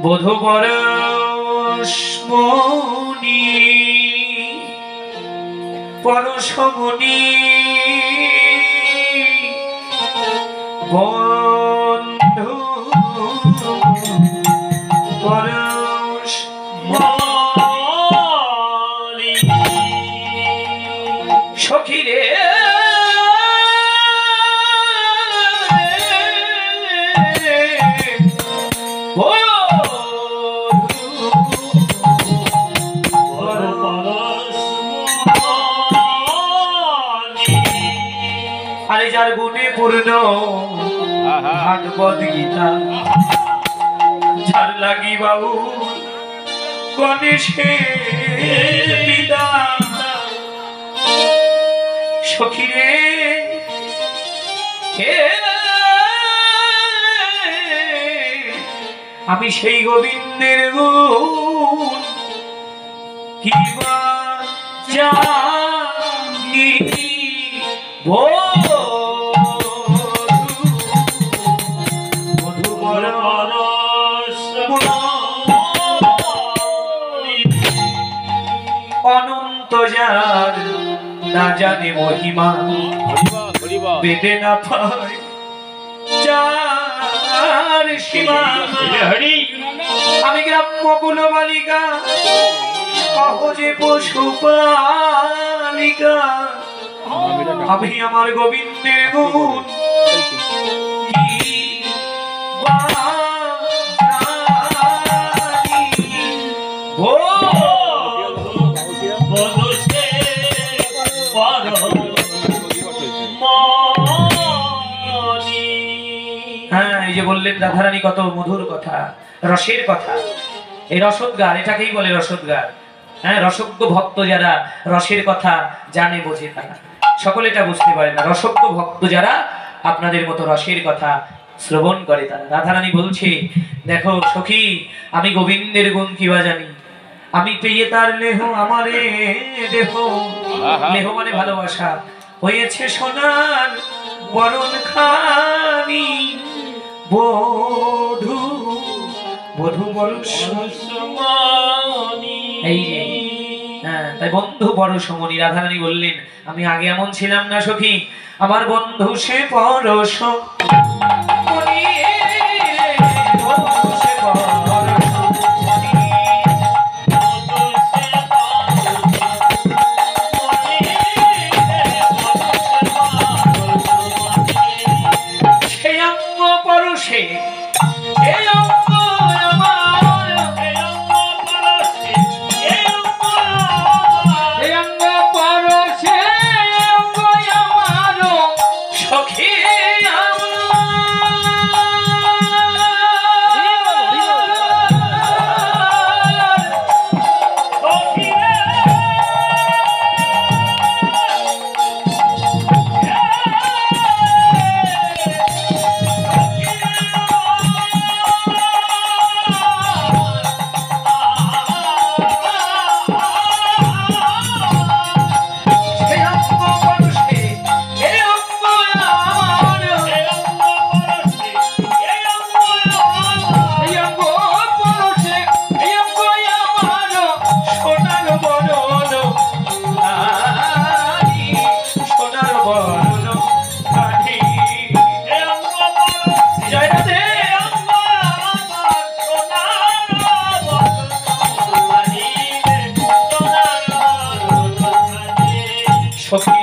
বধূ পরশমণি পরশমণি বন্ধু পরশমণি সখীরে আরে যার গুণে পূর্ণ ভাগবত গীতা যার লাগি বাবু গণেশের পিতা সখীরে আমি সেই গোবিন্দের গুণ কিবা জানি অনন্ত যার না জানে মহিমা বেদে না পায় যার সীমা হরি আমি গ্রাম্য কুল বালিকা সহজে পশুপালিকা আমি আমার গোবিন্দের গুণ কিবা হ্যাঁ এই যে বললেন রাধারানী কত মধুর কথা রসের কথা এই রসদগার এটাকেই বলে রসদগার হ্যাঁ রসজ্ঞ ভক্ত যারা রসের কথা জানে বোঝে তারা সকলে এটা বুঝতে পারে না রসজ্ঞ ভক্ত যারা আপনাদের মতো রসের কথা শ্রবণ করে তারা রাধারানী বলছে দেখো সখী আমি গোবিন্দের গুণ কিবা জানি আমি পেয়ে তার লেহ আমারে দেহ লেহ মানে ভালোবাসা হয়েছে সোনার বরণ খানি বধূ বধূ পরশমণি এই যে হ্যাঁ তাই বন্ধু পরশমণি রাধারানী বললেন আমি আগে এমন ছিলাম না সখী আমার বন্ধু সে পরশমণি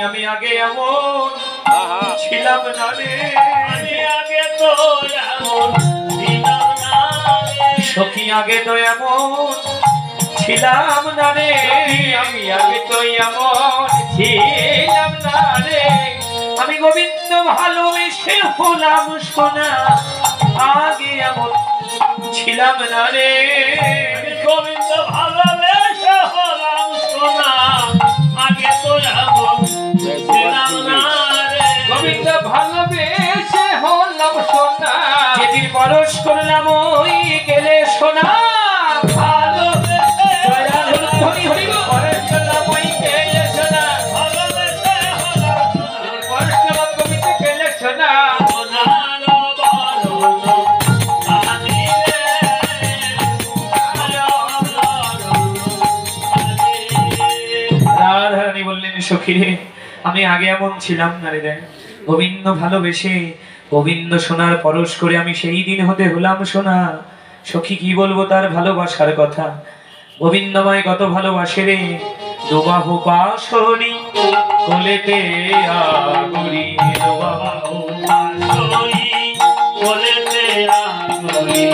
আমি আগে এমন ছিলাম না রে, আমি আগে তো এমন ছিলাম না রে। সখী আগে তো এমন ছিলাম না রে, আমি আগে তো এমন ছিলাম না রে। আমি গোবিন্দ ভালোবেসে হলাম সোনা, আগে এমন ছিলাম না রে। আমি গোবিন্দ ভালোবেসে হলাম সোনা, আগে তো এমন ছিলাম না রে। গোবিন্দ ভালোবেসে হলাম সোনা, যেদিন পরশ করলাম ওই গেলে সোনা, ভালোবেসে হরি হরি বল। পরেশ করলাম ওই গেলে সোনা, ভালোবেসে হলাম সোনা, পরেশ করলাম গোবিন্দ গেলে সোনা। সোনার বরণ আনি রে, রাধারানী বললেন সখী রে, আমি আগে এমন ছিলাম না রে। দেখ গোবিন্দ ভালোবেসে গোবিন্দ সোনার পরশ করে আমি সেই দিন হতে হলাম সোনা। সখী কি বলবো তার ভালোবাসার কথা, গোবিন্দময় কত ভালোবাসে রে। দুবাহু পাশরি কোলেতে আগরি, দুবাহু বাঁশরি বলেতে আগরি,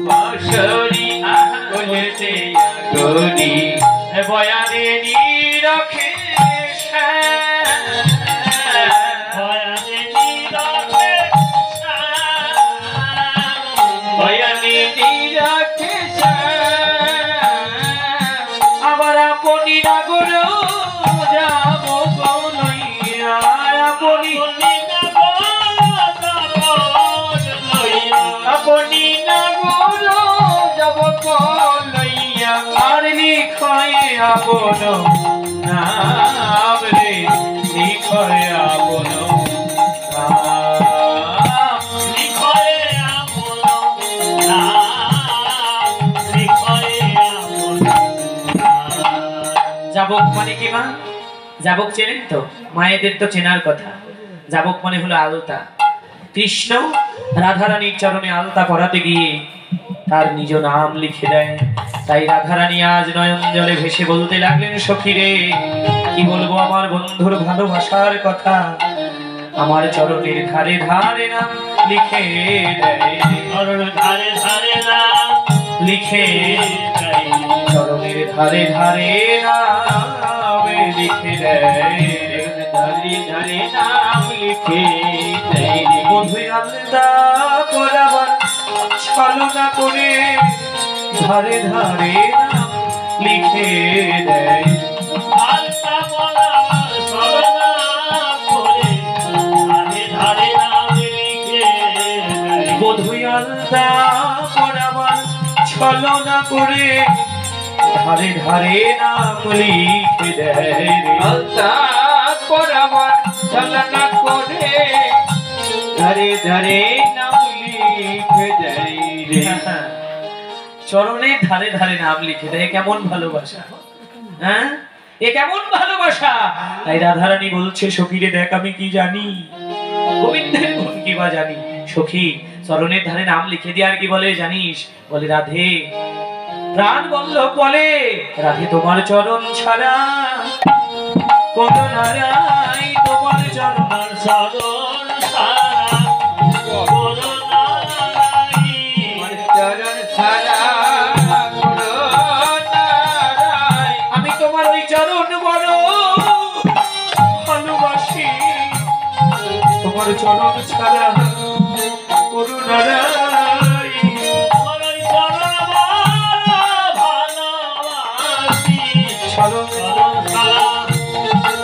বাঁশরি বলেতে আগরি, বয়ানে নিরখে ভয়ানে নীরবে বয়ানে নিরাখে আবার আপনি নাগর যাব লইয়া, আপনি আপনি নাগর যাব লইয়া, আর লিখায় আপন নাম রে, লিখায় আপন নাম। যাবক মানে কি মা? যাবক চেনেন তো? মায়েদের তো চেনার কথা। যাবক মানে হলো আলতা। কৃষ্ণ রাধারানীর চরণে আলতা পরাতে গিয়ে তার নিজ নাম লিখে দেয়। তাই রাধারানী আজ নয়ন জলে ভেসে বলতে লাগলেন সখী রে, কি বলবো আমার বন্ধুর ভালোবাসার কথা, আমার চরণের ধারে ধারে নাম লিখে দেয়, ধারে ধারে না লিখে চরণের ধারে ধারে নাম লিখে দেয়, ধারে ধারে নাম লিখে দেয়। বন্ধুই আলতা পরাবার ছলনা করে ধারে ধারে নাম লিখে দেয়, আলতা পরা সরনা করে ধারে ধারে নাম লিখে দেয়। বধুই আলতা পরাবার ছলনা করে ধারে ধারে নাম লিখে দেয় রে। আলতা পরাবার ছলনা করে ধারে ধারে নাম লিখে দেয় রে। চরণের ধারে ধারে নাম লিখে দেয়, কেমন ভালোবাসা, হ্যাঁ এ কেমন ভালোবাসা। তাই রাধারানী বলছে সখী রে দেখ আমি কি জানি, গোবিন্দের গুণ কি বা জানি। সখী চরণের ধারে নাম লিখে দিয়ে আর কি বলে জানিস? বলে রাধে প্রাণ বল্লভ বলে, রাধে তোমার চরণ ছাড়া কোন নারাই, তোমার চরণ সাধন সারা করুণা নাই। চরণ ছাড়া করুণারায়, আমি তোমার ওই চরণ বড় ভালোবাসি, তোমার চরণ ছাড়া করুণারাই। আমার ওই চরণ বড় ভালোবাসি, চরণ চরণ সারা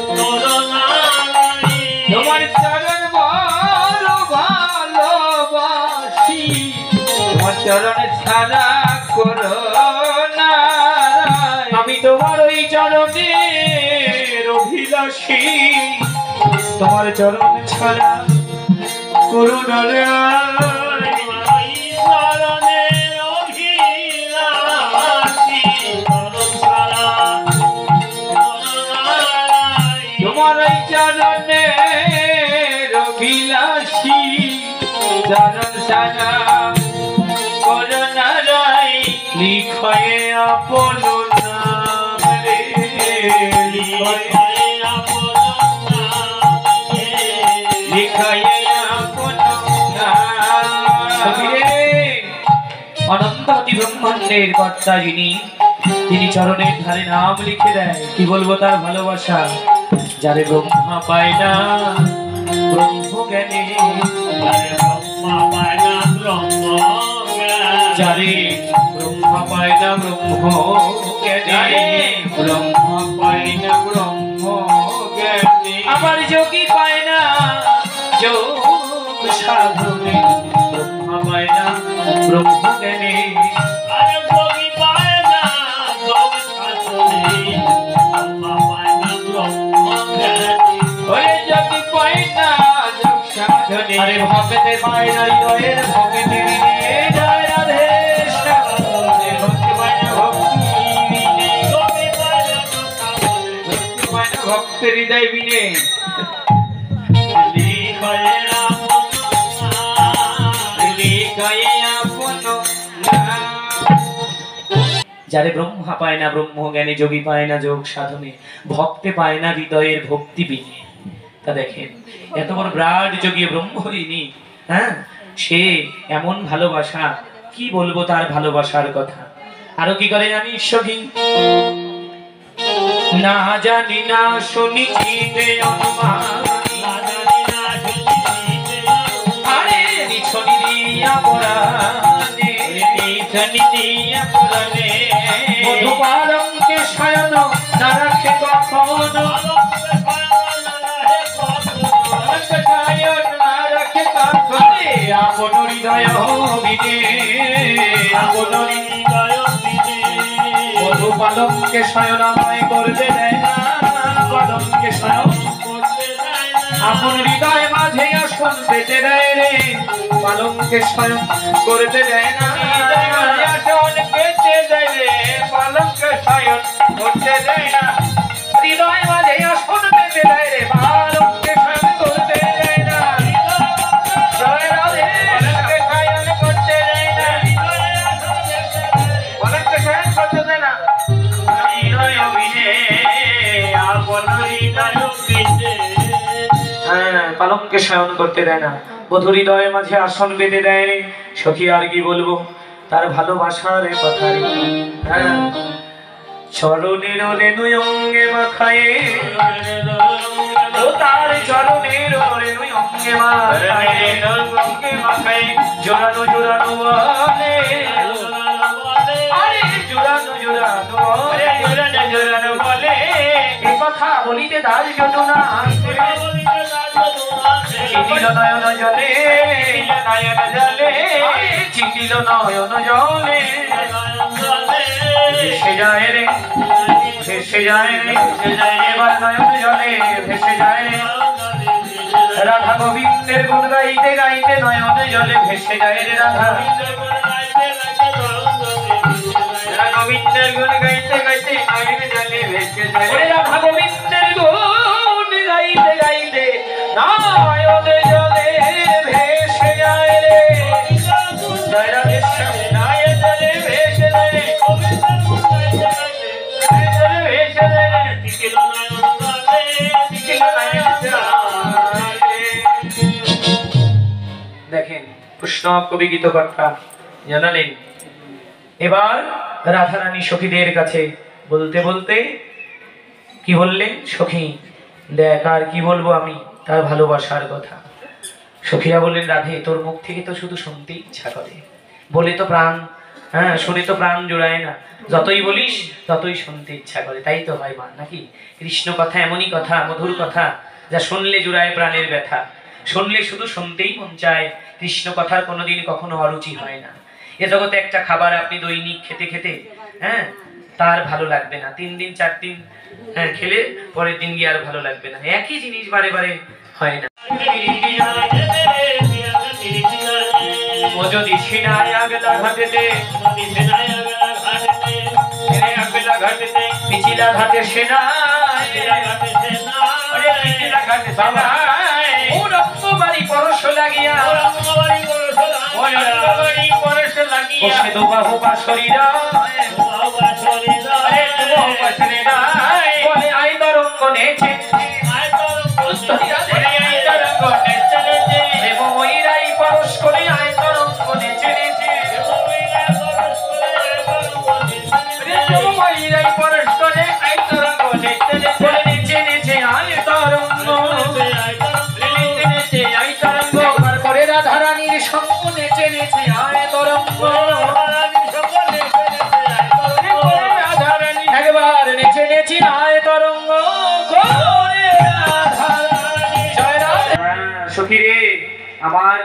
করুণা নাই। তোমার চরণ বড় ভালোবাসি, তোমার চরণ ছাড়া করুণারায়, আমি তোমার ওই চরণের অভিলাষী, তোমার চরণ ছাড়া করুণারাই। ওই চরণের অভিলাষী, চরণ সারা করুণা নাই। তোমার ওই চরণের অভিলাষী, চরণ ছাড়া করুণারায়, লিখয়ে আপন নাম রে, লিখয়ে আপন কোটি ব্রহ্মাণ্ডের কর্তা যিনি, তিনি চরণের ধারে নাম লিখে দেয়। কি বলবো তার ভালোবাসা, যারে ব্রহ্মা পায় না ব্রহ্ম জ্ঞানে, যারে ব্রহ্মা পায় না ব্রহ্ম জ্ঞানে, ব্রহ্ম পাই না ব্রহ্ম জ্ঞানী, আবার যোগী পায় না যোগ সাধনে, ব্রহ্মা পায় না ব্রহ্ম জ্ঞানে। ওরে যদি পাই না যোগ সাধনে, আরে ভক্তে পায় না হৃদয়ের ভক্তে নিয়ে যায় রাধে শ্যাম। ভক্তি পাই না ভক্তি বিনে, ভক্তি পাই না ভক্তের হৃদয় বিনে। যারে ব্রহ্মা পায় না ব্রহ্ম জ্ঞানী, যোগী পায় না যোগ সাধনে, ভক্তে পায় না হৃদয়ের ভক্তি বিনে। তা দেখেন এত বড় বিরাট যোগী ব্রহ্মহরিণী, হ্যাঁ, সে এমন ভালোবাসা, কি বলবো তার ভালোবাসার কথা। আরো কি করে জানিস সখী, না জানি না শুনি চিতে অনুমান, আরে নিছনি দিয়া পরাণে, নিছনি দিয়া পরাণে, মধুপালঙ্কে শয়ন না রাখে কখনো, আপন হৃদয় বিনে, আপন মধু পালঙ্কে শয়ন আমায় করতে দেয় না, পালঙ্কে শয়ন আপন হৃদয় মাঝে আসন পেতে দেয় রে, পালঙ্কে শয়ন করতে দেয় না, আসন পেতে দেয় রে, পালঙ্কে শয়ন করতে দেয় না, হৃদয় মাঝে আসন পেতে দেয় রে, পালঙ্কে শয়ন করতে দেয় না। জয় রাধে, পালঙ্কে শয়ন করতে দেয় না, পালঙ্কে শয়ন করতে দেয় না। হৃদয় বিনে, আপন হৃদয় বিনে, হ্যাঁ, পালঙ্কে শয়ন করতে দেয় না, বধূ হৃদয় মাঝে আসন বেঁধে দেয় রে। সখী আর কি বলবো তার ভালোবাসার কথা রে। হ্যাঁ, চরণের রেণু অঙ্গে মাখায়ে, ও তার চরণের রেণু অঙ্গে মাখায়ে, জোড়ানো জোড়ানো বলে, আরে জোড়ানো জোড়ানো বলে, জোরানো জোরানো বলে, এ কথা বলিতে তার যোজনা, চিনিল নয়ন জলে, নয়ন জলে, আরে চিনিল নয়ন জলে, ভেসে যায় রে, ভেসে যায় রে, এবার নয়ন জলে ভেসে যায় রে। রাধা গোবিন্দের গুণ গাইতে গাইতে নয়ন জলে ভেসে যায় রে রাধা। গোবিন্দের গুণ গাইতে গাইতে নয়ন জলে ভেসে যায়, ওরে রাধা গোবিন্দের গুণ গাইতে গাইতে নয়ন জলে ভেসে যায় রে। জয় রাধে শ্যাম। নয়ন জলে ভেসে যায় রে, নয়ন জলে ভেসে যায় রে, টিকিল নয়ন জলে। দেখেন বৈষ্ণব কবি গীতকর্তা জানালেন, এবার রাধারানী সখীদের কাছে বলতে বলতে কি বললেন, সখী দেখ আর কি বলবো আমি তার ভালোবাসার কথা। সখীরা বললেন, রাধে তোর মুখ থেকে তো শুধু শুনতে ইচ্ছা করে, বলে তো প্রাণ, হ্যাঁ শুনে তো প্রাণ জোড়ায় না, যতই বলিস ততই শুনতে ইচ্ছা করে, তাই তো হয় মা নাকি? কৃষ্ণ কথা এমনই কথা, মধুর কথা, যা শুনলে জোড়ায় প্রাণের ব্যথা, শুনলে শুধু শুনতেই মন চায়। কৃষ্ণ কথার কোনোদিন কখনো অরুচি হয় না। এ জগতে একটা খাবার আপনি দৈনিক খেতে খেতে, হ্যাঁ, তার ভালো লাগবে না, 3 দিন 4 দিন হ্যাঁ খেলে পরের দিন গিয়ে আর ভালো লাগবে না, একই জিনিস বারে বারে হয় না। ও যদি ছিনায় আগলা ঘাটেতে, আগলা ঘাটেতে, পিছিলা ঘাটে সেনায়, পিছিলা ঘাটে সবাই, ও রক্তবাড়ি পরশ লাগিয়া, ওই অঙ্গবাড়ি পরশ লাগিয়া, বসে দো বাহু বাঁশরীরা, আরে তুমো বসরে নাই, বলে আই তরঙ্গ নেচে, ওরে আই তরঙ্গ নেচে নেচে, এবং ওইরাই পরশ করে আই তরঙ্গ নেচে নেচে, দেখেছি নয় তরঙ্গ করে রাধারানী। জয় রাধা। সখী রে, আমার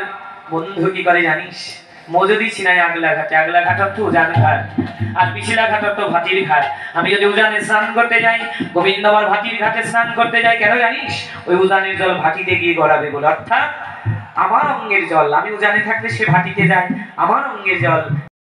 বন্ধু কি করে জানিস? মো যদি ছিনাই আগলা ঘাট তো উজান ঘাট, আর পিছিলা ঘাট তো ভাতির ঘাট। আমি যদি উজানে স্নান করতে যাই, গোবিন্দ আমার ভাতির ঘাটে স্নান করতে যাই, কেন জানিস? ওই উজানের জল ভাটিতে গিয়ে গড়াবে বলে। অর্থাৎ আমার অঙ্গের জল, আমি উজানে থাকলে সে ভাটিতে যায়, আমার অঙ্গের জল